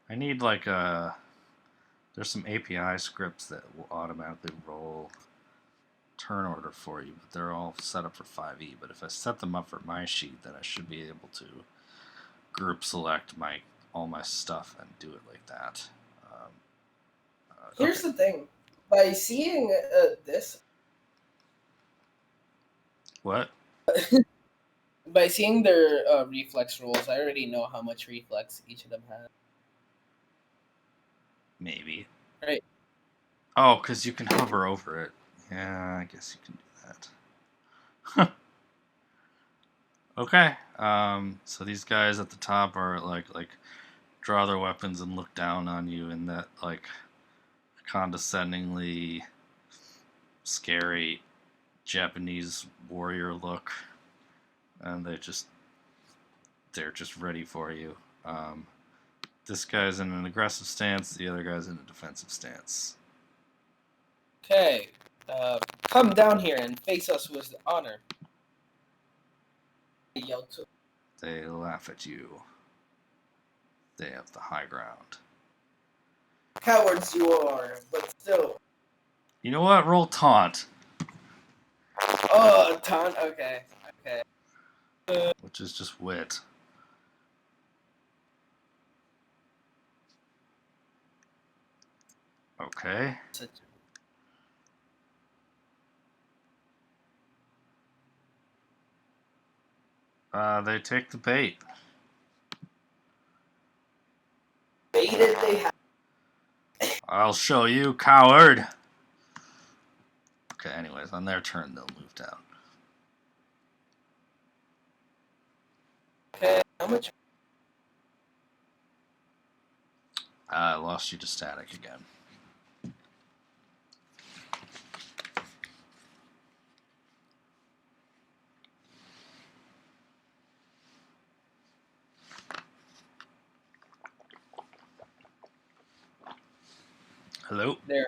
Speaker 1: I need like a. There's some API scripts that will automatically roll turn order for you, but they're all set up for 5e. But if I set them up for my sheet, then I should be able to group select all my stuff and do it like that. Okay.
Speaker 2: Here's the thing. By seeing this,
Speaker 1: What?
Speaker 2: by seeing their reflex rolls, I already know how much reflex each of them has.
Speaker 1: Maybe.
Speaker 2: Right.
Speaker 1: Oh, because you can hover over it. Yeah, I guess you can do that. Okay. So these guys at the top are like draw their weapons and look down on you in that like condescendingly scary Japanese warrior look, and they're just ready for you. This guy's in an aggressive stance. The other guy's in a defensive stance.
Speaker 2: Okay. Come down here and face us with honor. Yell to
Speaker 1: They laugh at you. They have the high ground.
Speaker 2: cowards you are, but still.
Speaker 1: You know what? Roll taunt,
Speaker 2: Oh, taunt. Okay. Okay.
Speaker 1: which is just wit. Okay.
Speaker 2: Such
Speaker 1: They take the bait.
Speaker 2: Baited they have.
Speaker 1: I'll show you, coward. Okay, anyways, on their turn, they'll move down.
Speaker 2: Okay, how much?
Speaker 1: I lost you to static again. Hello?
Speaker 2: There.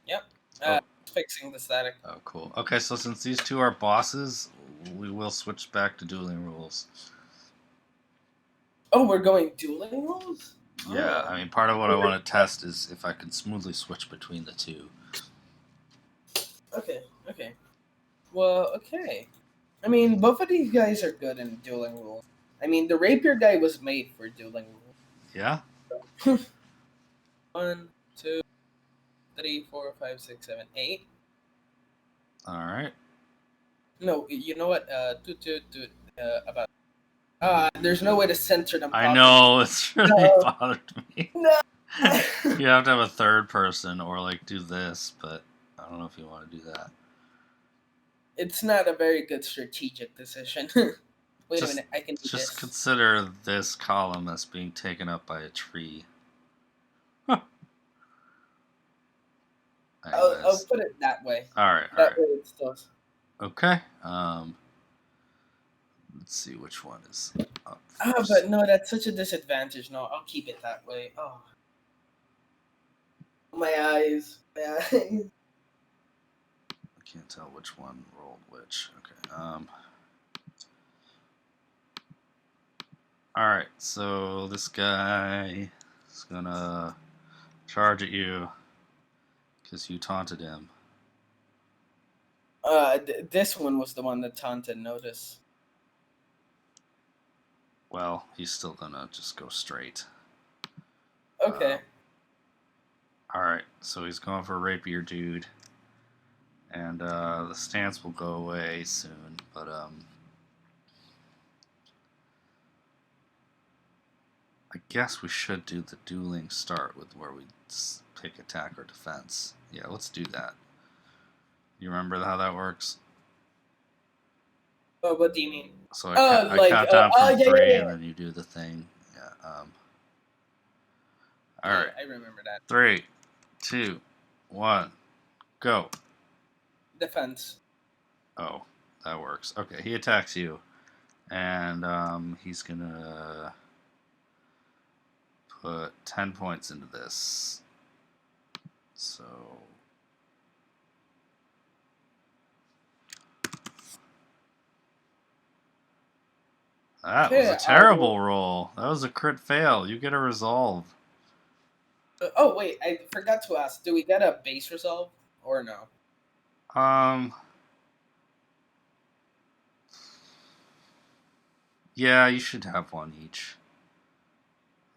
Speaker 2: Yep.
Speaker 1: Oh.
Speaker 2: Fixing the static.
Speaker 1: Oh, cool. Okay, so since these two are bosses, we will switch back to dueling rules.
Speaker 2: Oh, we're going dueling rules?
Speaker 1: Yeah, I mean, part of what I want to test is if I can smoothly switch between the two.
Speaker 2: Okay. Well, okay. I mean, both of these guys are good in dueling rules. I mean, the rapier guy was made for dueling rules.
Speaker 1: Yeah?
Speaker 2: 1, 2, 3, 4, 5, 6, 7, 8.
Speaker 1: Alright.
Speaker 2: No, you know what? About. There's no way to censor them.
Speaker 1: I know, it's really bothered me.
Speaker 2: No.
Speaker 1: You have to have a third person or, like, do this, but I don't know if you want to do that.
Speaker 2: It's not a very good strategic decision. Wait a minute, I can do this.
Speaker 1: Just consider this column as being taken up by a tree. Huh.
Speaker 2: I'll put it that way.
Speaker 1: Alright,
Speaker 2: That way it's still.
Speaker 1: Okay. Let's see which one is up first.
Speaker 2: But no, that's such a disadvantage. No, I'll keep it that way. Oh. My eyes.
Speaker 1: I can't tell which one rolled which. Okay. Alright, so this guy is gonna charge at you because you taunted him.
Speaker 2: This one was the one that taunted notice.
Speaker 1: Well, he's still gonna just go straight.
Speaker 2: Okay.
Speaker 1: Alright, so he's going for a rapier dude. And the stance will go away soon, but I guess we should do the dueling start with where we pick attack or defense. Yeah, let's do that. You remember how that works?
Speaker 2: Oh, what do you mean?
Speaker 1: So I count down from 3 and then you do the thing. Yeah. All right.
Speaker 2: I remember that.
Speaker 1: 3, 2, 1, go.
Speaker 2: Defense.
Speaker 1: Oh, that works. Okay, he attacks you, and he's gonna put 10 points into this. So that was a terrible roll. That was a crit fail. You get a resolve.
Speaker 2: Oh wait, I forgot to ask. Do we get a base resolve or no?
Speaker 1: Yeah, you should have one each.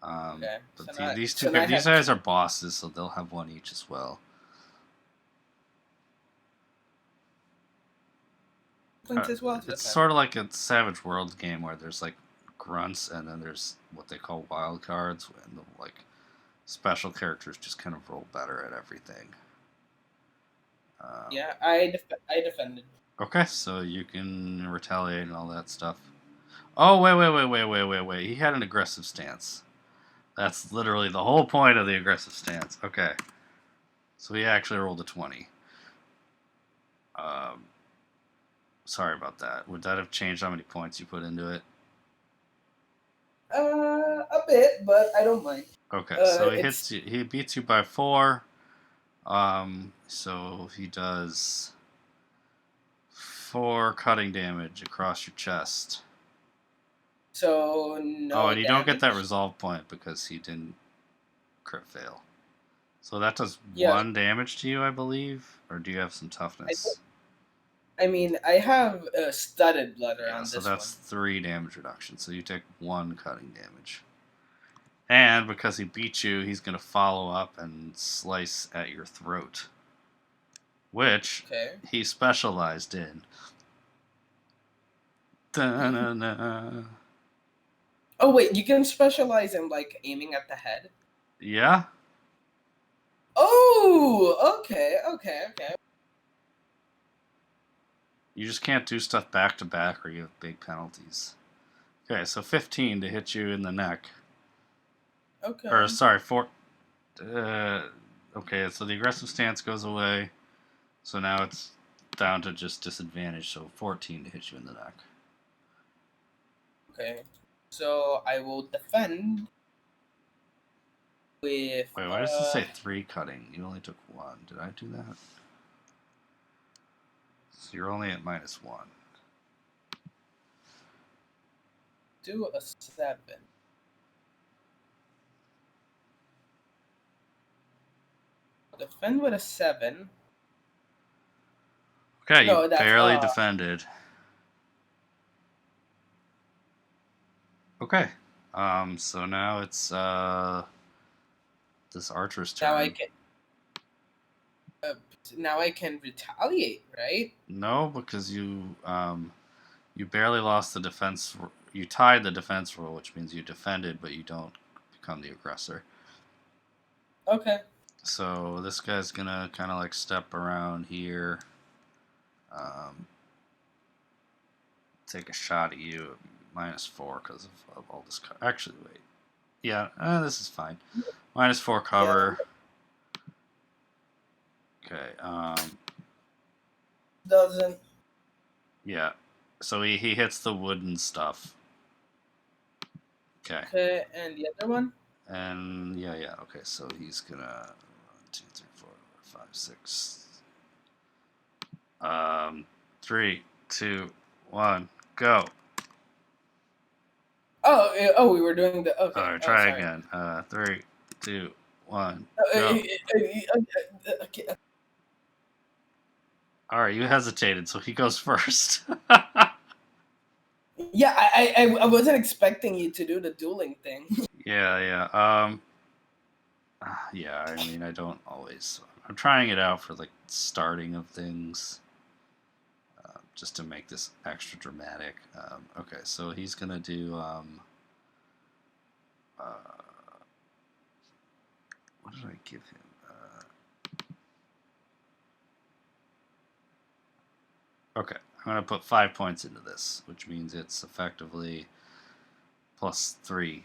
Speaker 2: Okay.
Speaker 1: But
Speaker 2: So
Speaker 1: these guys are bosses, so they'll have one each as well. It's sort of like a Savage Worlds game where there's like grunts and then there's what they call wild cards, and the like special characters just kind of roll better at everything.
Speaker 2: Yeah, I defended.
Speaker 1: Okay, so you can retaliate and all that stuff. Oh, wait. He had an aggressive stance. That's literally the whole point of the aggressive stance. Okay. So he actually rolled a 20. Sorry about that. Would that have changed how many points you put into it?
Speaker 2: A bit, but I don't mind.
Speaker 1: Okay, so he hits you. He beats you by 4. So he does 4 cutting damage across your chest.
Speaker 2: So no.
Speaker 1: Oh, and you don't get that resolve point because he didn't crit fail. So that does 1 damage to you, I believe, or do you have some toughness?
Speaker 2: I mean, I have studded blood around this one.
Speaker 1: So that's 3 damage reduction. So you take 1 cutting damage. And because he beat you, he's going to follow up and slice at your throat. Which he specialized in. Da-na-na.
Speaker 2: Oh wait, you can specialize in like aiming at the head.
Speaker 1: Yeah?
Speaker 2: Oh, okay.
Speaker 1: You just can't do stuff back to back or you have big penalties. Okay, so 15 to hit you in the neck. Or,
Speaker 2: Okay.
Speaker 1: sorry, 4. Okay, so the aggressive stance goes away. So now it's down to just disadvantage, so 14 to hit you in the neck.
Speaker 2: Okay. So I will defend with
Speaker 1: Wait, why does it say 3 cutting? You only took 1. Did I do that? So you're only at -1.
Speaker 2: do a 7. Defend with a 7.
Speaker 1: Okay, you
Speaker 2: No, that's
Speaker 1: barely defended. Okay. So now it's this archer's
Speaker 2: now I
Speaker 1: turn.
Speaker 2: can now I can retaliate, right?
Speaker 1: No, because you barely lost the defense. You tied the defense roll, which means you defended, but you don't become the aggressor.
Speaker 2: Okay.
Speaker 1: So this guy's gonna kind of like step around here, take a shot at you, -4 because of all this. Actually, wait. Yeah, this is fine. -4 cover.
Speaker 2: Yeah.
Speaker 1: Okay.
Speaker 2: Doesn't.
Speaker 1: Yeah. So he hits the wooden stuff. Okay.
Speaker 2: Okay, and the other one?
Speaker 1: And yeah. Okay, so he's gonna 1, 2, 3, 4, 5, 6. 3, 2, 1, go.
Speaker 2: Oh, we were doing the okay.
Speaker 1: All right,
Speaker 2: Oh,
Speaker 1: try
Speaker 2: sorry.
Speaker 1: again. 3, 2, 1,
Speaker 2: Uh, uh,
Speaker 1: go.
Speaker 2: okay.
Speaker 1: All right, you hesitated, so he goes first.
Speaker 2: Yeah, I wasn't expecting you to do the dueling thing.
Speaker 1: Yeah. Yeah. I mean, I don't always. I'm trying it out for like starting of things, just to make this extra dramatic. Okay, so he's gonna do. What did I give him? Okay, I'm gonna put 5 points into this, which means it's effectively +3.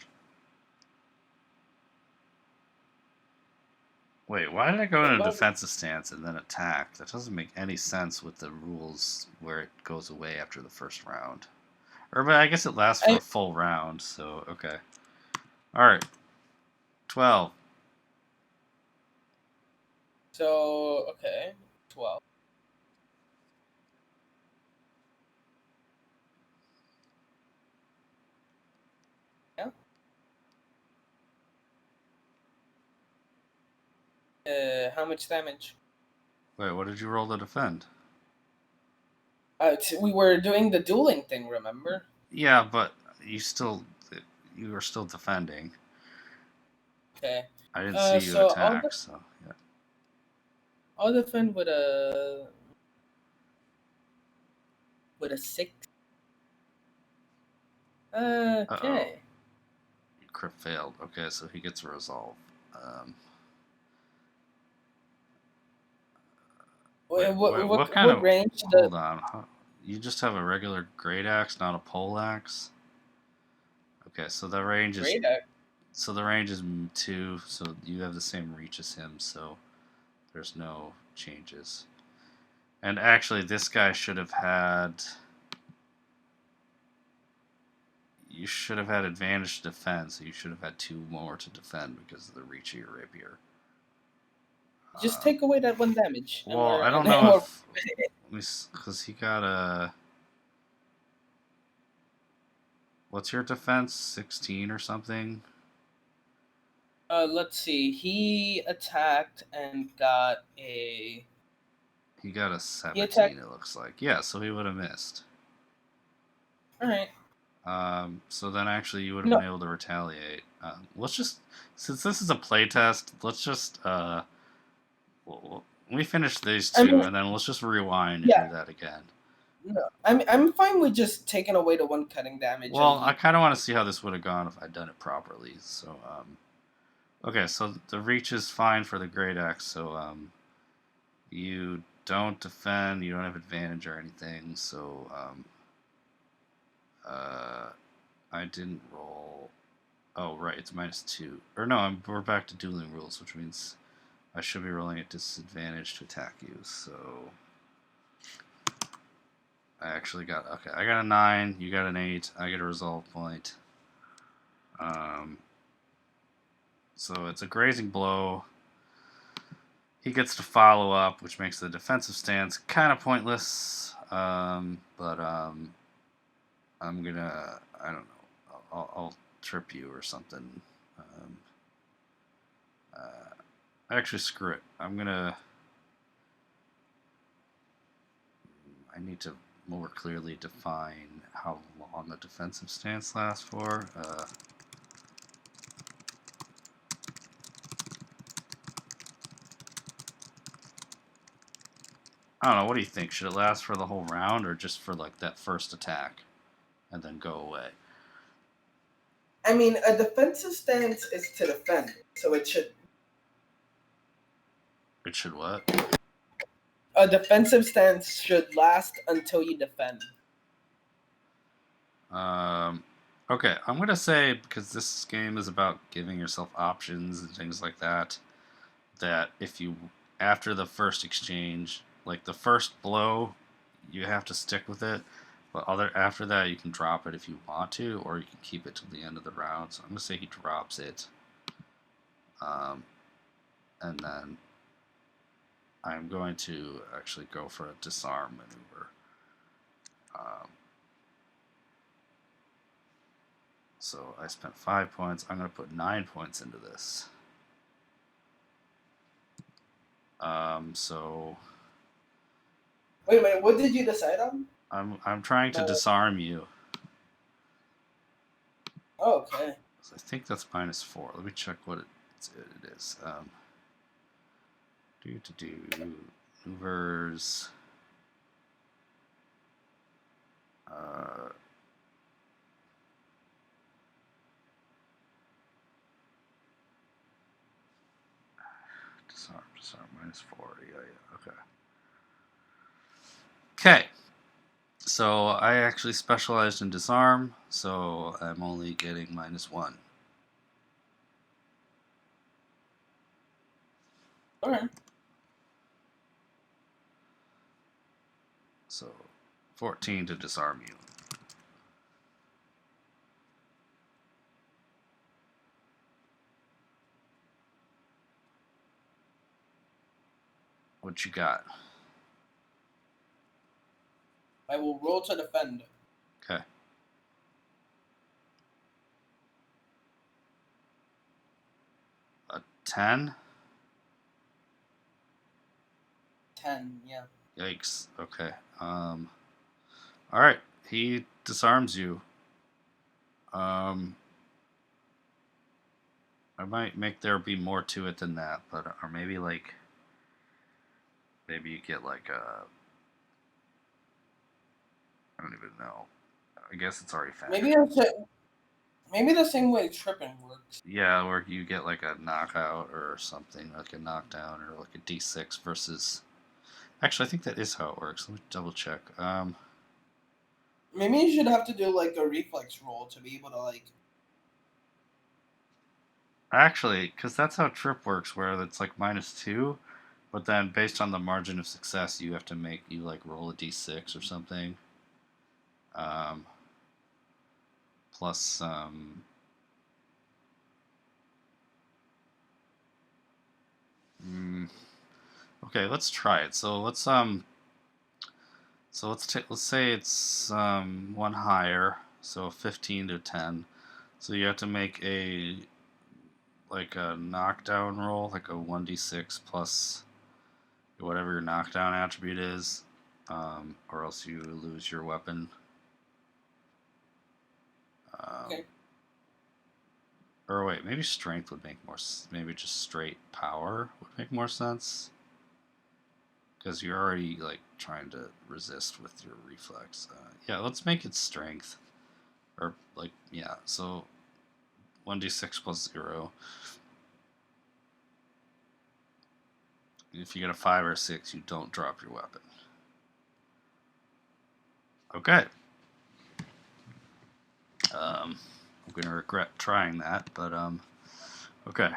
Speaker 1: Wait, why did I go into defensive stance and then attack? That doesn't make any sense with the rules where it goes away after the first round. Or, but I guess it lasts for a full round, so okay. Alright. 12.
Speaker 2: So okay, 12. Yeah. How much damage?
Speaker 1: Wait, what did you roll to defend?
Speaker 2: We were doing the dueling thing, remember?
Speaker 1: Yeah, but you were still defending.
Speaker 2: Okay.
Speaker 1: I didn't see you
Speaker 2: So
Speaker 1: attack, so yeah.
Speaker 2: I'll defend with a 6.
Speaker 1: Uh-oh.
Speaker 2: Okay.
Speaker 1: Crit failed. Okay, so he gets a resolve. Wait, what kind
Speaker 2: What
Speaker 1: of...
Speaker 2: range?
Speaker 1: Hold on. You just have a regular great axe, not a pole axe? Okay, so the range is...
Speaker 2: Great.
Speaker 1: So the range is 2, so you have the same reach as him, so there's no changes. And actually, this guy should have had... You should have had advantage to defend, so you should have had 2 more to defend because of the reach of your rapier.
Speaker 2: Just take away that 1 damage.
Speaker 1: Well, I don't know if... Because he got a... What's your defense? 16 or something?
Speaker 2: Let's see. He attacked and got a.
Speaker 1: He got a 17, it looks like. Yeah, so he would have missed.
Speaker 2: Alright.
Speaker 1: So then actually you would have been able to retaliate. Let's just... Since this is a playtest, let's just... we finish these 2, and then let's just rewind and do that again.
Speaker 2: No, I'm fine with just taking away the one cutting damage
Speaker 1: Well,
Speaker 2: and
Speaker 1: I
Speaker 2: you.
Speaker 1: kind of want to see how this would have gone if I'd done it properly. So, okay, so the reach is fine for the great axe. So, you don't defend, you don't have advantage or anything. So, uh, I didn't roll. Oh, right, it's -2. Or no, we're back to dueling rules, which means I should be rolling at disadvantage to attack you. So, I actually got okay. I got a 9. You got an 8. I get a resolve point. Um, so it's a grazing blow. He gets to follow up, which makes the defensive stance kind of pointless. But I'm gonna, I don't know, I'll trip you or something. Um, actually, screw it. I need to more clearly define how long a defensive stance lasts for. I don't know. What do you think? Should it last for the whole round or just for like that first attack and then go away?
Speaker 2: I mean, a defensive stance is to defend, so it should.
Speaker 1: It should what?
Speaker 2: A defensive stance should last until you defend.
Speaker 1: Um, okay, I'm gonna say because this game is about giving yourself options and things like that. That if you after the first exchange, like the first blow, you have to stick with it. But other after that, you can drop it if you want to, or you can keep it till the end of the round. So I'm gonna say he drops it, um, and then I'm going to actually go for a disarm maneuver. Um, so I spent 5 points. I'm going to put 9 points into this. So
Speaker 2: Wait a minute, what did you decide on?
Speaker 1: I'm trying to disarm you.
Speaker 2: Oh, okay.
Speaker 1: So I think that's -4. Let me check what it is. Maneuvers. Uh, disarm -4. Yeah. Okay. Okay. So I actually specialized in disarm, so I'm only getting -1.
Speaker 2: Alright.
Speaker 1: So 14 to disarm you. What you got?
Speaker 2: I will roll to defend.
Speaker 1: Okay. A 10?
Speaker 2: 10, yeah.
Speaker 1: Yikes. Okay. All right. He disarms you. I might make there be more to it than that, but or maybe like maybe you get like a I don't even know. I guess it's already
Speaker 2: Maybe
Speaker 1: factored.
Speaker 2: maybe the same way tripping works.
Speaker 1: Yeah, where you get like a knockout or something, like a knockdown or like a D6 versus. Actually, I think that is how it works. Let me double check.
Speaker 2: Maybe you should have to do like a reflex roll to be able to like.
Speaker 1: Actually, because that's how trip works, where it's like -2, but then based on the margin of success, you have to make you like roll a d6 or something. Um, plus, mm, okay, let's try it. Let's say it's one higher, so 15 to 10. So you have to make a knockdown roll, like a 1d6 plus whatever your knockdown attribute is, or else you lose your weapon. Um,
Speaker 2: Okay.
Speaker 1: or wait, maybe strength would make more. Maybe just straight power would make more sense. because you're already like trying to resist with your reflex. Yeah, let's make it strength, or like yeah. So 1d6 plus 0. If you get a 5 or 6, you don't drop your weapon. Okay. I'm gonna regret trying that, but okay.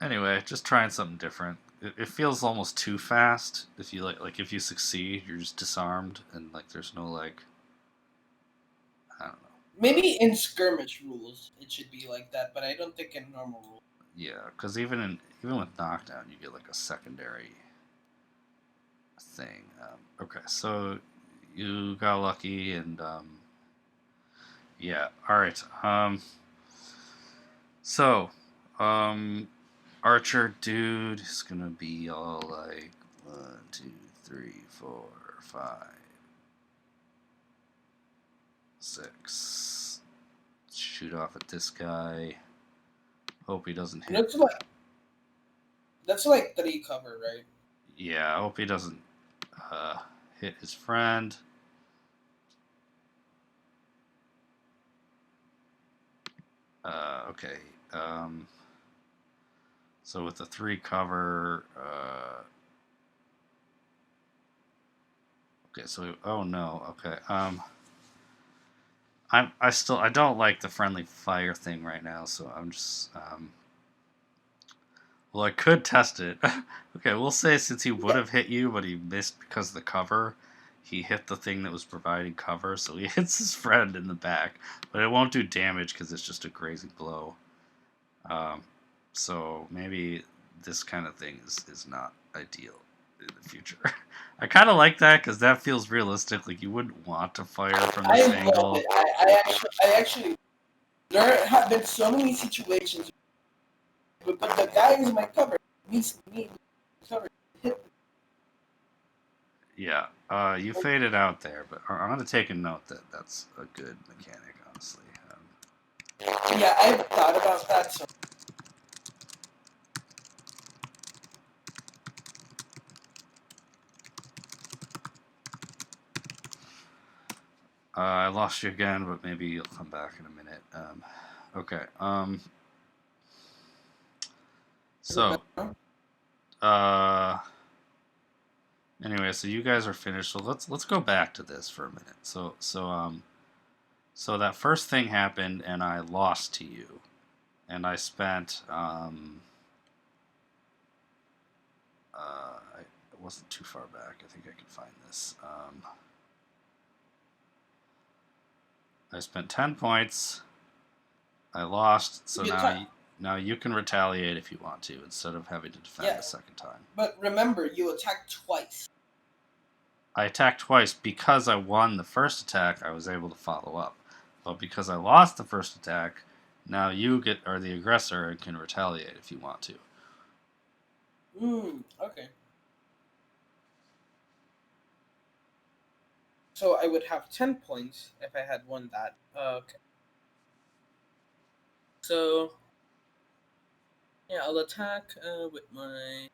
Speaker 1: Anyway, just trying something different. It feels almost too fast. If you like if you succeed, you're just disarmed, and like there's no like, I don't know.
Speaker 2: Maybe in skirmish rules it should be like that, but I don't think in normal rules.
Speaker 1: Yeah, because even with knockdown, you get like a secondary thing. Okay, so you got lucky, and yeah. All right. So, Archer dude is gonna be all like 1, 2, 3, 4, 5, 6. Shoot off at this guy. Hope he doesn't hit.
Speaker 2: That's like 3 cover, right?
Speaker 1: Yeah, I hope he doesn't hit his friend. Okay. So with the 3 cover, okay. So oh no. Okay. I don't like the friendly fire thing right now. So I'm just well, I could test it. Okay, we'll say since he would have hit you, but he missed because of the cover, he hit the thing that was providing cover, so he hits his friend in the back. But it won't do damage because it's just a grazing blow. So maybe this kind of thing is not ideal in the future. I kind of like that because that feels realistic. Like you wouldn't want to fire from this angle.
Speaker 2: Love it. I actually, there have been so many situations, but the guy is my cover. Needs me cover.
Speaker 1: Yeah, you faded out there, but I'm going to take a note that that's a good mechanic, honestly.
Speaker 2: Yeah, I've thought about that. So
Speaker 1: I lost you again, but maybe you'll come back in a minute. Okay. So, anyway, so you guys are finished. So let's go back to this for a minute. So that first thing happened, and I lost to you, and I spent it wasn't too far back. I think I can find this. I spent 10 points. I lost, so now you can retaliate if you want to, instead of having to defend a second time.
Speaker 2: But remember, you attacked twice.
Speaker 1: I attacked twice because I won the first attack. I was able to follow up, but because I lost the first attack, now you are the aggressor and can retaliate if you want to.
Speaker 2: Okay. So I would have 10 points if I had won that. Okay. So, yeah, I'll attack with my...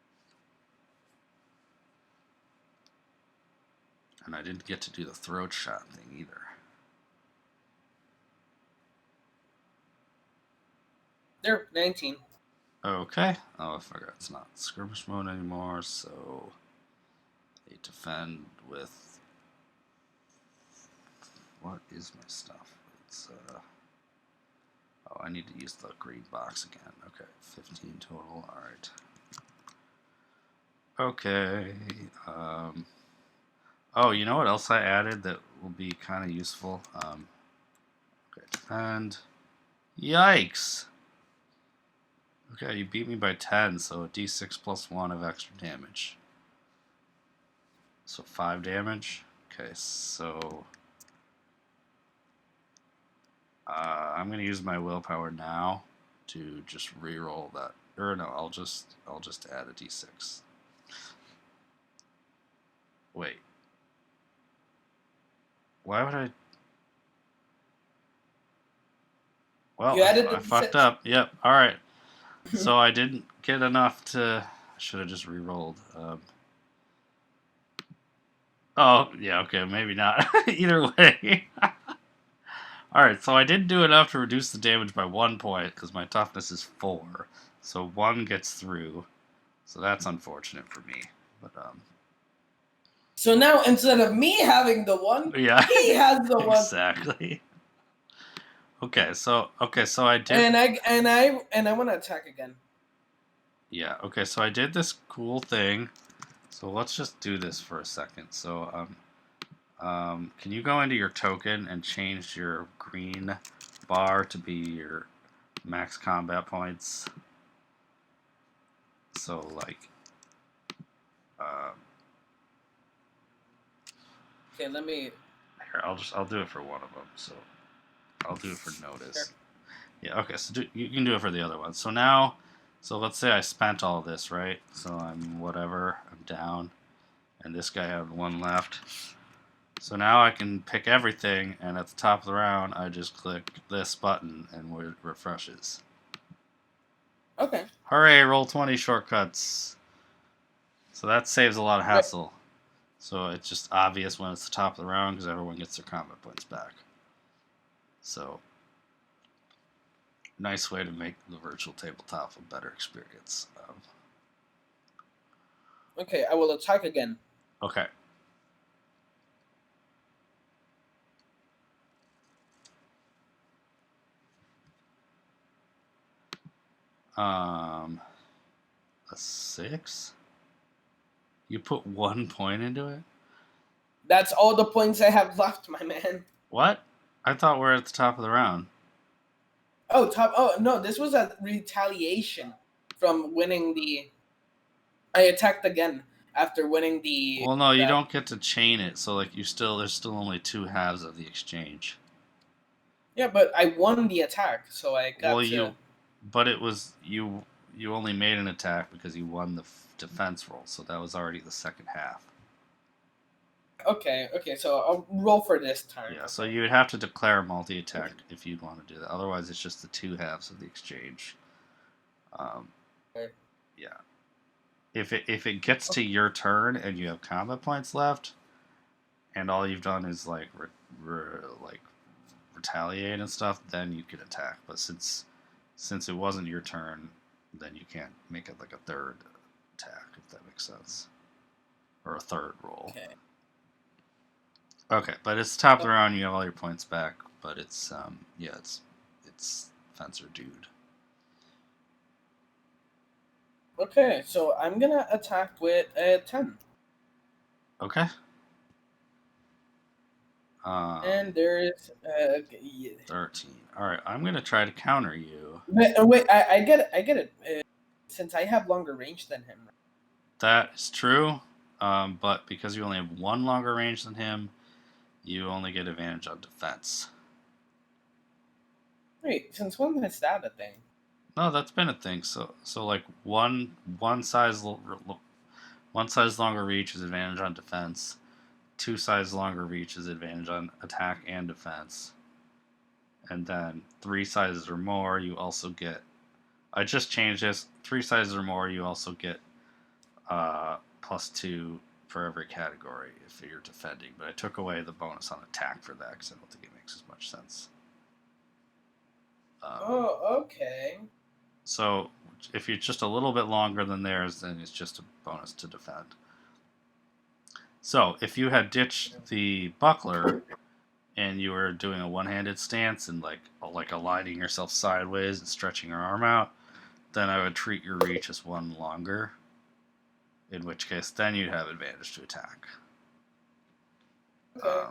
Speaker 1: And I didn't get to do the throat shot thing either.
Speaker 2: There, 19.
Speaker 1: Okay. Oh, I forgot it's not skirmish mode anymore, so they defend with... What is my stuff? It's oh, I need to use the green box again. Okay, 15 total. All right. Okay. Oh, you know what else I added that will be kind of useful? Okay, defend. Yikes! Okay, you beat me by 10, so a d6 plus 1 of extra damage. So 5 damage. Okay, so I'm gonna use my willpower now to just re-roll that. Or no, I'll just add a d6. Wait. Why would I? Well, I fucked up. Yep. All right. So I didn't get enough to. I should have just re-rolled. Oh yeah, okay, maybe not. Either way. All right, so I did do enough to reduce the damage by 1 point because my toughness is 4, so 1 gets through. So that's unfortunate for me. But
Speaker 2: So now instead of me having the one,
Speaker 1: yeah,
Speaker 2: he has the one.
Speaker 1: exactly. Okay, so I did.
Speaker 2: And I want to attack again.
Speaker 1: Yeah. Okay, so I did this cool thing. So let's just do this for a second. So can you go into your token and change your green bar to be your max combat points? So like, um,
Speaker 2: Okay, let me.
Speaker 1: here I'll do it for one of them. So I'll do it for notice.
Speaker 2: Sure.
Speaker 1: Yeah. Okay. So you can do it for the other one. So now, so let's say I spent all this, right? So I'm whatever. I'm down, and this guy had 1 left. So now I can pick everything, and at the top of the round, I just click this button, and it refreshes.
Speaker 2: Okay.
Speaker 1: Hooray! Roll 20 shortcuts. So that saves a lot of hassle. So it's just obvious when it's the top of the round because everyone gets their combat points back. So nice way to make the virtual tabletop a better experience.
Speaker 2: Okay, I will attack again.
Speaker 1: Okay. A 6. You put 1 point into it.
Speaker 2: That's all the points I have left, my man.
Speaker 1: What? I thought we're at the top of the round.
Speaker 2: Oh, top. Oh no, this was a retaliation from winning the. I attacked again after winning the.
Speaker 1: Well, no, you don't get to chain it. So like there's still only 2 halves of the exchange.
Speaker 2: Yeah, but I won the attack, so I got to.
Speaker 1: But it was you. You only made an attack because you won the defense roll, so that was already the second half.
Speaker 2: Okay, so I'll roll for this time.
Speaker 1: Yeah, so you would have to declare a multi-attack if you'd want to do that. Otherwise, it's just the 2 halves of the exchange.
Speaker 2: Okay.
Speaker 1: Yeah. If it gets to your turn and you have combat points left, and all you've done is like retaliate and stuff, then you can attack. But since it wasn't your turn, then you can't make it like a third attack, if that makes sense, or a third roll. Okay, but it's top of the round. You have all your points back, but it's it's Fencer Dude.
Speaker 2: Okay, so I'm gonna attack with a 10.
Speaker 1: Okay.
Speaker 2: And there's
Speaker 1: 13. All right, I'm gonna try to counter you.
Speaker 2: wait, I get it. Since I have longer range than him.
Speaker 1: That is true, but because you only have 1 longer range than him, you only get advantage on defense.
Speaker 2: Wait, since when is that a thing?
Speaker 1: No, that's been a thing. So like one size longer reach is advantage on defense. 2 size longer reach is advantage on attack and defense. And then 3 sizes or more, you also get. I just changed this. 3 sizes or more, you also get +2 for every category if you're defending. But I took away the bonus on attack for that because I don't think it makes as much sense.
Speaker 2: Okay.
Speaker 1: So if you're just a little bit longer than theirs, then it's just a bonus to defend. So if you had ditched the buckler and you were doing a one-handed stance and like aligning yourself sideways and stretching your arm out, then I would treat your reach as 1 longer. In which case, then you'd have advantage to attack.
Speaker 2: Okay.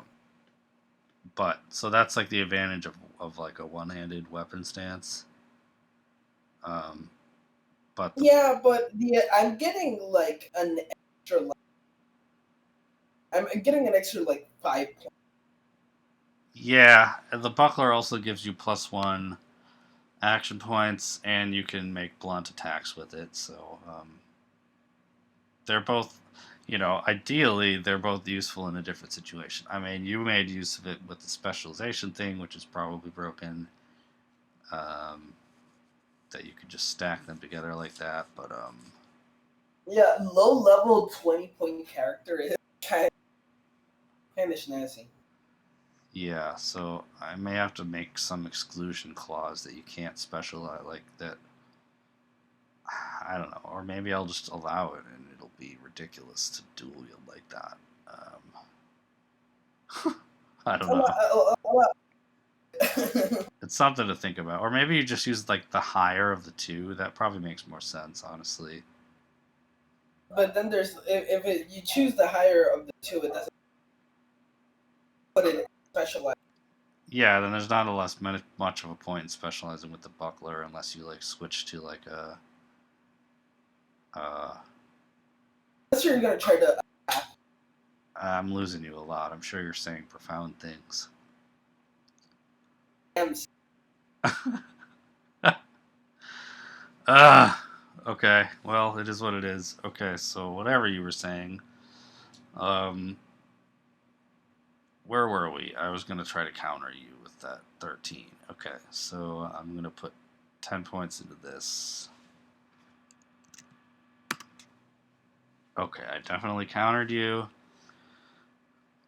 Speaker 1: But so that's like the advantage of like a one-handed weapon stance. But
Speaker 2: I'm getting like an extra. I'm getting an extra like 5 points.
Speaker 1: Yeah, the buckler also gives you +1 action points, and you can make blunt attacks with it. So they're both, ideally they're both useful in a different situation. I mean, you made use of it with the specialization thing, which is probably broken. that you could just stack them together like that, but
Speaker 2: Yeah, low level 20-point character is kind of snazzy.
Speaker 1: yeah, so I may have to make some exclusion clause that you can't specialize like that. I don't know, or maybe I'll just allow it and it'll be ridiculous to dual wield like that. I don't know. It's something to think about, or maybe you just use like the higher of the two. That probably makes more sense, honestly.
Speaker 2: But then there's you choose the higher of the two, it doesn't put it specialized.
Speaker 1: Yeah, then there's not much of a point in specializing with the buckler unless you like switch to like a.
Speaker 2: Unless you're gonna try to.
Speaker 1: I'm losing you a lot. I'm sure you're saying profound things. Okay. Well, it is what it is. Okay, so whatever you were saying. Where were we? I was gonna try to counter you with that 13. Okay, so I'm gonna put 10 points into this. Okay, I definitely countered you.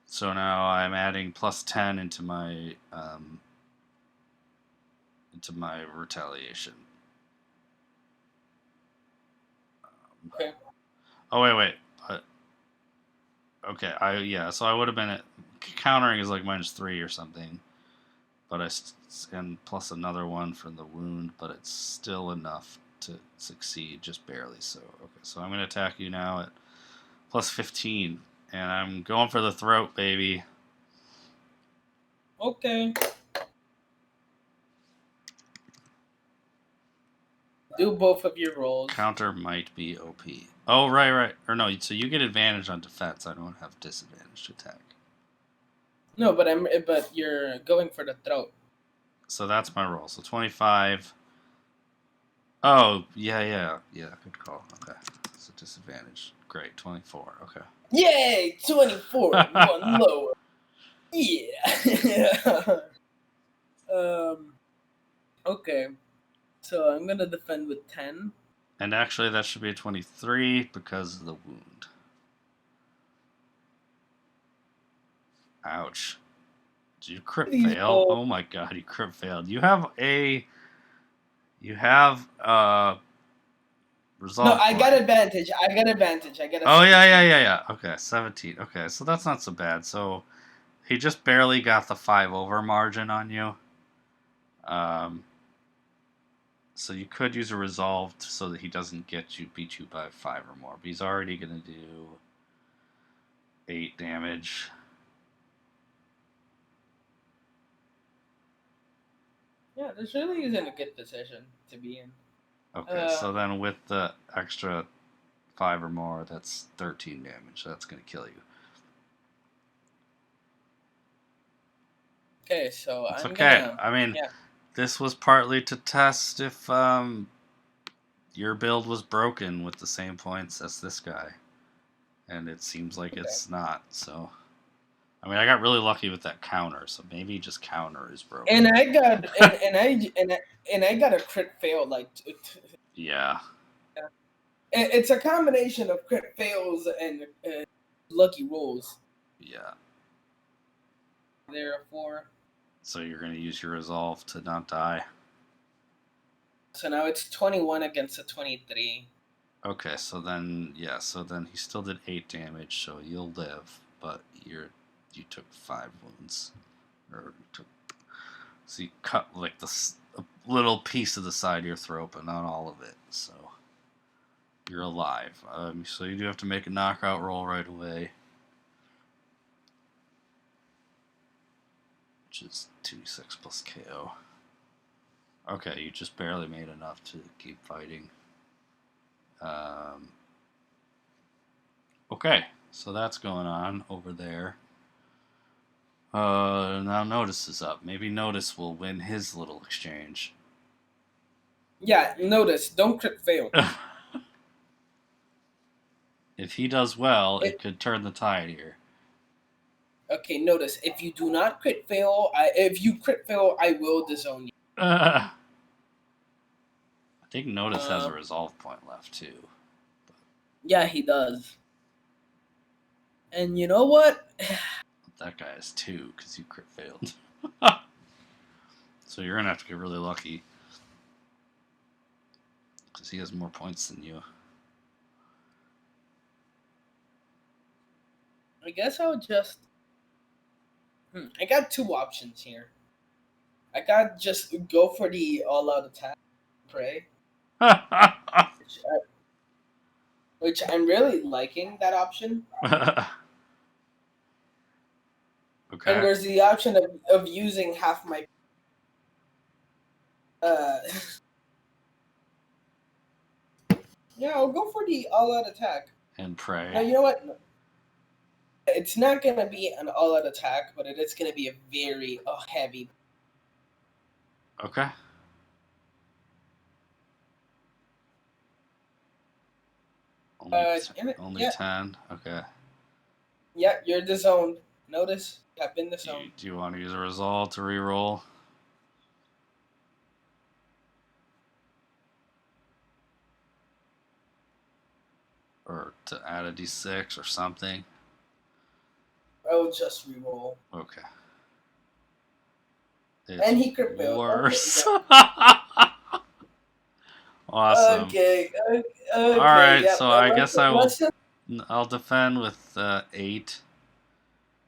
Speaker 1: So now I'm adding plus 10 into my retaliation.
Speaker 2: Okay.
Speaker 1: Oh wait. But okay, so I would have been at countering is like -3 or something, but and plus another one for the wound, but it's still enough to succeed, just barely. So okay, so I'm gonna attack you now at plus 15, and I'm going for the throat, baby.
Speaker 2: Okay. Do both of your rolls.
Speaker 1: Counter might be OP. Oh, right. Or no, so you get advantage on defense. I don't have disadvantage to attack.
Speaker 2: No, but you're going for the throat.
Speaker 1: So that's my roll. So 25. Oh, yeah. Good call. Okay. So disadvantage. Great. 24. Okay.
Speaker 2: Yay! 24. One lower. Yeah. Okay. So I'm gonna defend with 10.
Speaker 1: And actually, that should be a 23 because of the wound. Ouch. Did you crit fail? Oh my god, you crit failed. You have resolve.
Speaker 2: No, I got advantage.
Speaker 1: Oh yeah. Okay, 17. Okay, so that's not so bad. So he just barely got the 5 over margin on you. So you could use a resolve so that he doesn't beat you by 5 or more. But he's already gonna do 8 damage.
Speaker 2: Yeah, this really isn't a good position to be in.
Speaker 1: Okay, so then with the extra 5 or more, that's 13 damage. So that's gonna kill you.
Speaker 2: Okay, so
Speaker 1: it's okay. I mean, this was partly to test if your build was broken with the same points as this guy, and it seems like it's not. So, I mean, I got really lucky with that counter. So maybe just counter is broken.
Speaker 2: And I got and I got a crit fail. Like,
Speaker 1: yeah.
Speaker 2: It's a combination of crit fails and lucky rolls.
Speaker 1: Yeah.
Speaker 2: Therefore.
Speaker 1: So you're gonna use your resolve to not die.
Speaker 2: So now it's 21 against a 23.
Speaker 1: Okay, so then he still did 8 damage, so you'll live, but you took 5 wounds, so you cut like a little piece of the side of your throat, but not all of it. So you're alive. So you do have to make a knockout roll right away, which is 2d6 plus KO. Okay, you just barely made enough to keep fighting. Okay, so that's going on over there. Now Notice is up. Maybe Notice will win his little exchange.
Speaker 2: Yeah, Notice. Don't crit fail.
Speaker 1: If he does well, it could turn the tide here.
Speaker 2: Okay, Notice. If you do not crit fail, if you crit fail, I will disown you.
Speaker 1: I think Notice has a resolve point left too.
Speaker 2: Yeah, he does. And you know what?
Speaker 1: That guy is 2 because you crit failed. So you're gonna have to get really lucky because he has more points than you.
Speaker 2: I guess I'll just. I got 2 options here. I got just go for the all-out attack, pray, which I'm really liking that option. And
Speaker 1: Okay.
Speaker 2: there's the option of using half my. Yeah, I'll go for the all-out attack.
Speaker 1: And pray.
Speaker 2: No, you know what? No. It's not gonna be an all-out attack, but it is gonna be a very heavy.
Speaker 1: Okay. Only 10. Okay.
Speaker 2: Yeah, you're the zone. Notice, I've been the zone.
Speaker 1: Do you want to use a resolve to reroll? Or to add a d6 or something?
Speaker 2: I'll just reroll.
Speaker 1: Okay.
Speaker 2: And he could build.
Speaker 1: Worse.
Speaker 2: Okay, yeah.
Speaker 1: Awesome.
Speaker 2: Okay.
Speaker 1: Alright,
Speaker 2: yeah,
Speaker 1: so I guess I'll defend with 8.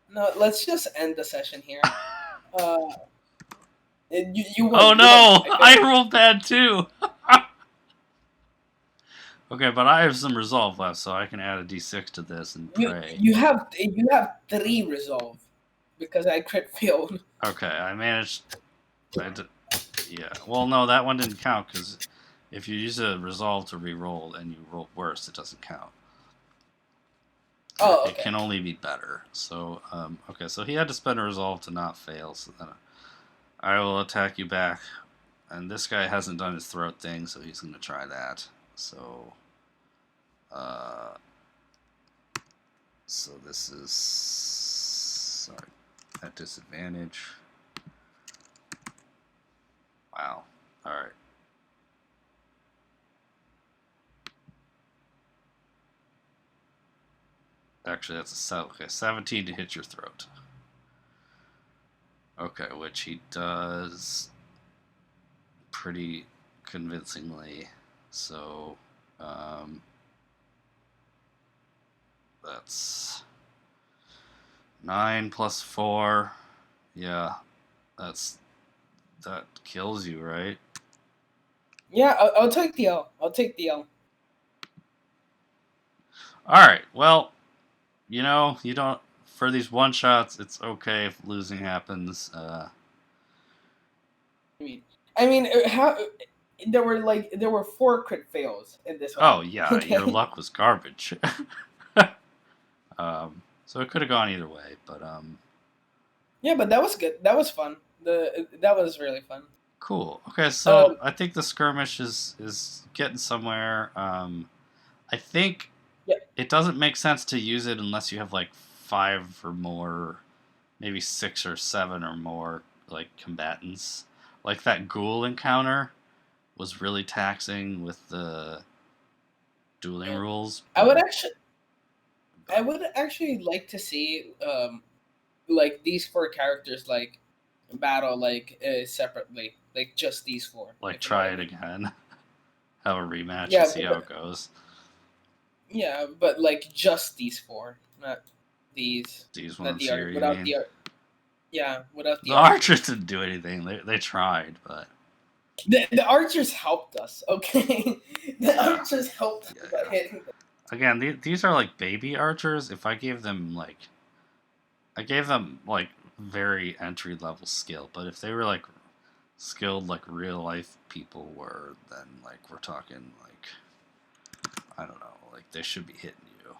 Speaker 2: No, let's just end the session here. You won.
Speaker 1: Oh no! I rolled bad too! Okay, but I have some resolve left, so I can add a d6 to this and pray.
Speaker 2: You have 3 resolve because I crit failed.
Speaker 1: Okay, I managed. Yeah. Well, no, that one didn't count because if you use a resolve to re-roll and you roll worse, it doesn't count.
Speaker 2: Oh, okay.
Speaker 1: It can only be better. So, okay, so he had to spend a resolve to not fail. So then I will attack you back, and this guy hasn't done his throat thing, so he's gonna try that. So, this is, sorry, at disadvantage. Wow. All right. Actually, that's a 17 to hit your throat. Okay, which he does pretty convincingly. So, that's 9 plus 4. Yeah, that kills you, right?
Speaker 2: Yeah, I'll take the L. I'll take the L.
Speaker 1: Alright, well, you know, you don't, for these one-shots, it's okay if losing happens.
Speaker 2: I mean, how there were 4 crit fails in this one.
Speaker 1: Oh yeah, okay. Your luck was garbage. So it could have gone either way, but
Speaker 2: yeah, but that was good. That was fun. That was really fun.
Speaker 1: Cool. Okay, so I think the skirmish is getting somewhere. I think it doesn't make sense to use it unless you have like 5 or more, maybe 6 or 7 or more like combatants. Like that ghoul encounter was really taxing with the dueling rules.
Speaker 2: I would actually like to see like these 4 characters like battle like separately, like just these 4.
Speaker 1: Like try it again, have a rematch,
Speaker 2: yeah,
Speaker 1: and see how it goes.
Speaker 2: Yeah, but like just these 4, not these.
Speaker 1: These ones
Speaker 2: here,
Speaker 1: without the
Speaker 2: without
Speaker 1: the archers didn't do anything. They tried, but
Speaker 2: the archers helped us. Okay, the archers helped us by hitting them.
Speaker 1: Again, these are like baby archers. If I gave them like very entry level skill, but if they were like skilled like real life people were, then like we're talking like, I don't know, like they should be hitting you.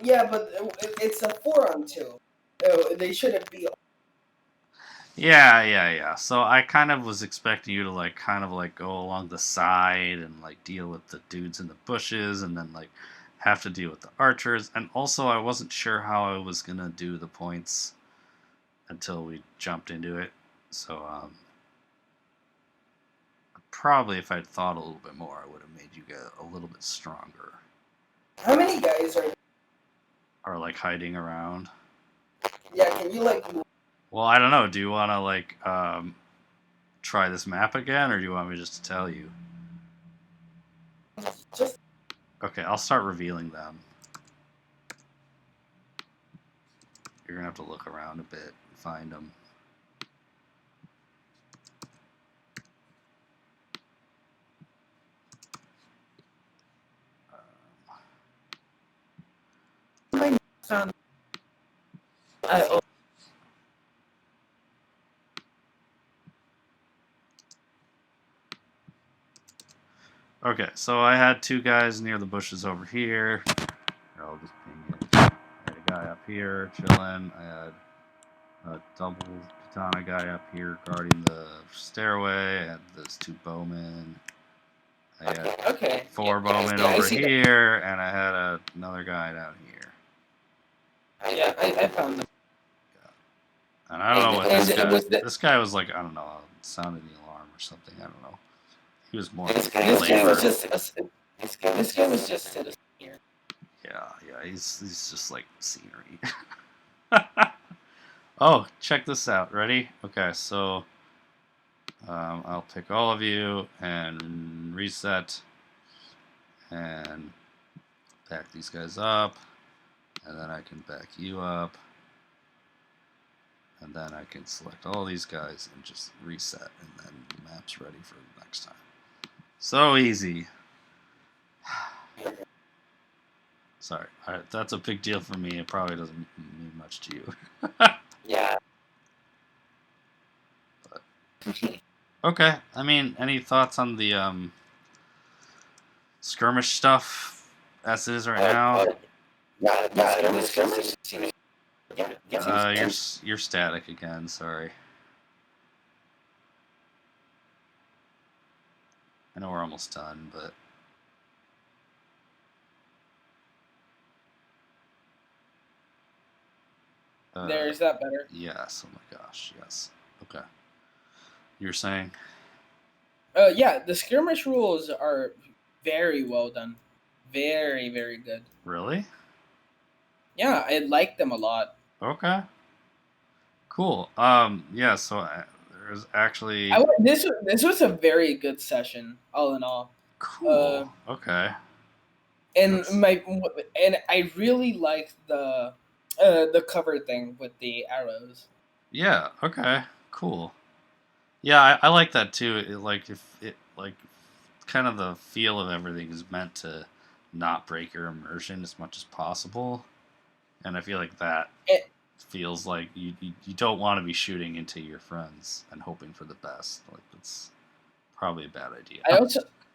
Speaker 2: Yeah, but it's a 4-on-2. They shouldn't be.
Speaker 1: Yeah. So I kind of was expecting you to like kind of like go along the side and like deal with the dudes in the bushes and then like have to deal with the archers. And also I wasn't sure how I was gonna do the points until we jumped into it. So Probably if I'd thought a little bit more, I would have made you get a little bit stronger.
Speaker 2: How many guys
Speaker 1: are like hiding around?
Speaker 2: Yeah, can you like?
Speaker 1: Well, I don't know. Do you want to like try this map again, or do you want me just to tell you?
Speaker 2: Just
Speaker 1: Okay, I'll start revealing them. You're gonna have to look around a bit and find them. Okay, so I had two guys near the bushes over here. I'll just ping it. I had a guy up here chilling. I had a double katana guy up here guarding the stairway. I had those two bowmen. I had four bowmen over here, and I had another guy down here.
Speaker 2: Yeah, I found them.
Speaker 1: And I don't know what this guy. This guy was like, I don't know, sounded the alarm or something. I don't know. He was more. This guy was just citizen here. Yeah, he's just like scenery. Oh, check this out. Ready? Okay, so I'll pick all of you and reset and back these guys up, and then I can back you up, and then I can select all these guys and just reset, and then the map's ready for the next time. So easy. Sorry, that's a big deal for me. It probably doesn't mean much to you.
Speaker 2: Yeah.
Speaker 1: But, okay, I mean, any thoughts on the skirmish stuff as it is right now?
Speaker 2: Yeah, skirmish.
Speaker 1: You're static again. Sorry. I know we're almost done, but
Speaker 2: Is that better?
Speaker 1: Yes. Oh my gosh. Yes. Okay. You're saying?
Speaker 2: Yeah, the skirmish rules are very well done. Very, very good.
Speaker 1: Really?
Speaker 2: Yeah, I like them a lot.
Speaker 1: Okay. Cool. Yeah. So there's actually.
Speaker 2: This was a very good session, all in all.
Speaker 1: Cool. Okay.
Speaker 2: And I really like the cover thing with the arrows.
Speaker 1: Yeah. Okay. Cool. Yeah, I like that too. Kind of the feel of everything is meant to not break your immersion as much as possible, and I feel like that feels like you don't want to be shooting into your friends and hoping for the best. Like that's probably a bad idea.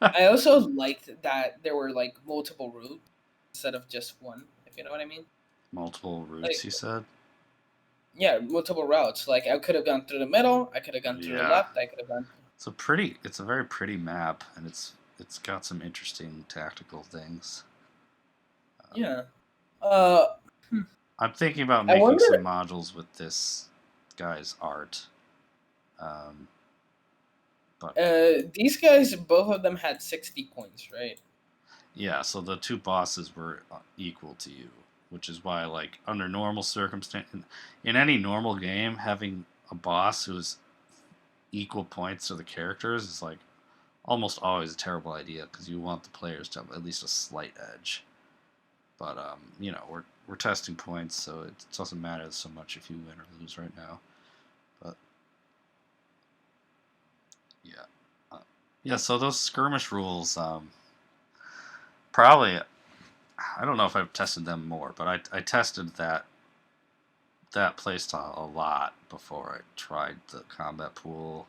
Speaker 2: I also liked that there were like multiple routes instead of just one. If you know what I mean.
Speaker 1: Multiple routes, you said.
Speaker 2: Yeah, multiple routes. Like I could have gone through the middle. I could have gone through the left. I could have gone.
Speaker 1: It's a very pretty map, and it's got some interesting tactical things.
Speaker 2: Yeah.
Speaker 1: I'm thinking about making some modules with this guy's art. But
Speaker 2: these guys, both of them had 60 points, right?
Speaker 1: Yeah, so the two bosses were equal to you, which is why, like, under normal circumstances, in any normal game, having a boss who's equal points to the characters is like almost always a terrible idea because you want the players to have at least a slight edge. But you know, we're testing points, so it doesn't matter so much if you win or lose right now. But yeah, yeah. So those skirmish rules, probably, I don't know if I've tested them more, but I tested that playstyle a lot before I tried the combat pool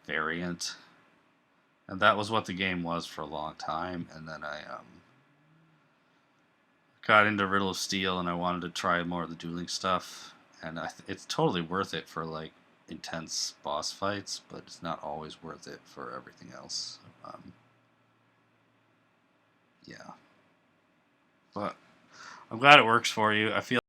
Speaker 1: variant, and that was what the game was for a long time. And then I got into Riddle of Steel, and I wanted to try more of the dueling stuff, and it's totally worth it for like intense boss fights, but it's not always worth it for everything else. Yeah, but I'm glad it works for you. I feel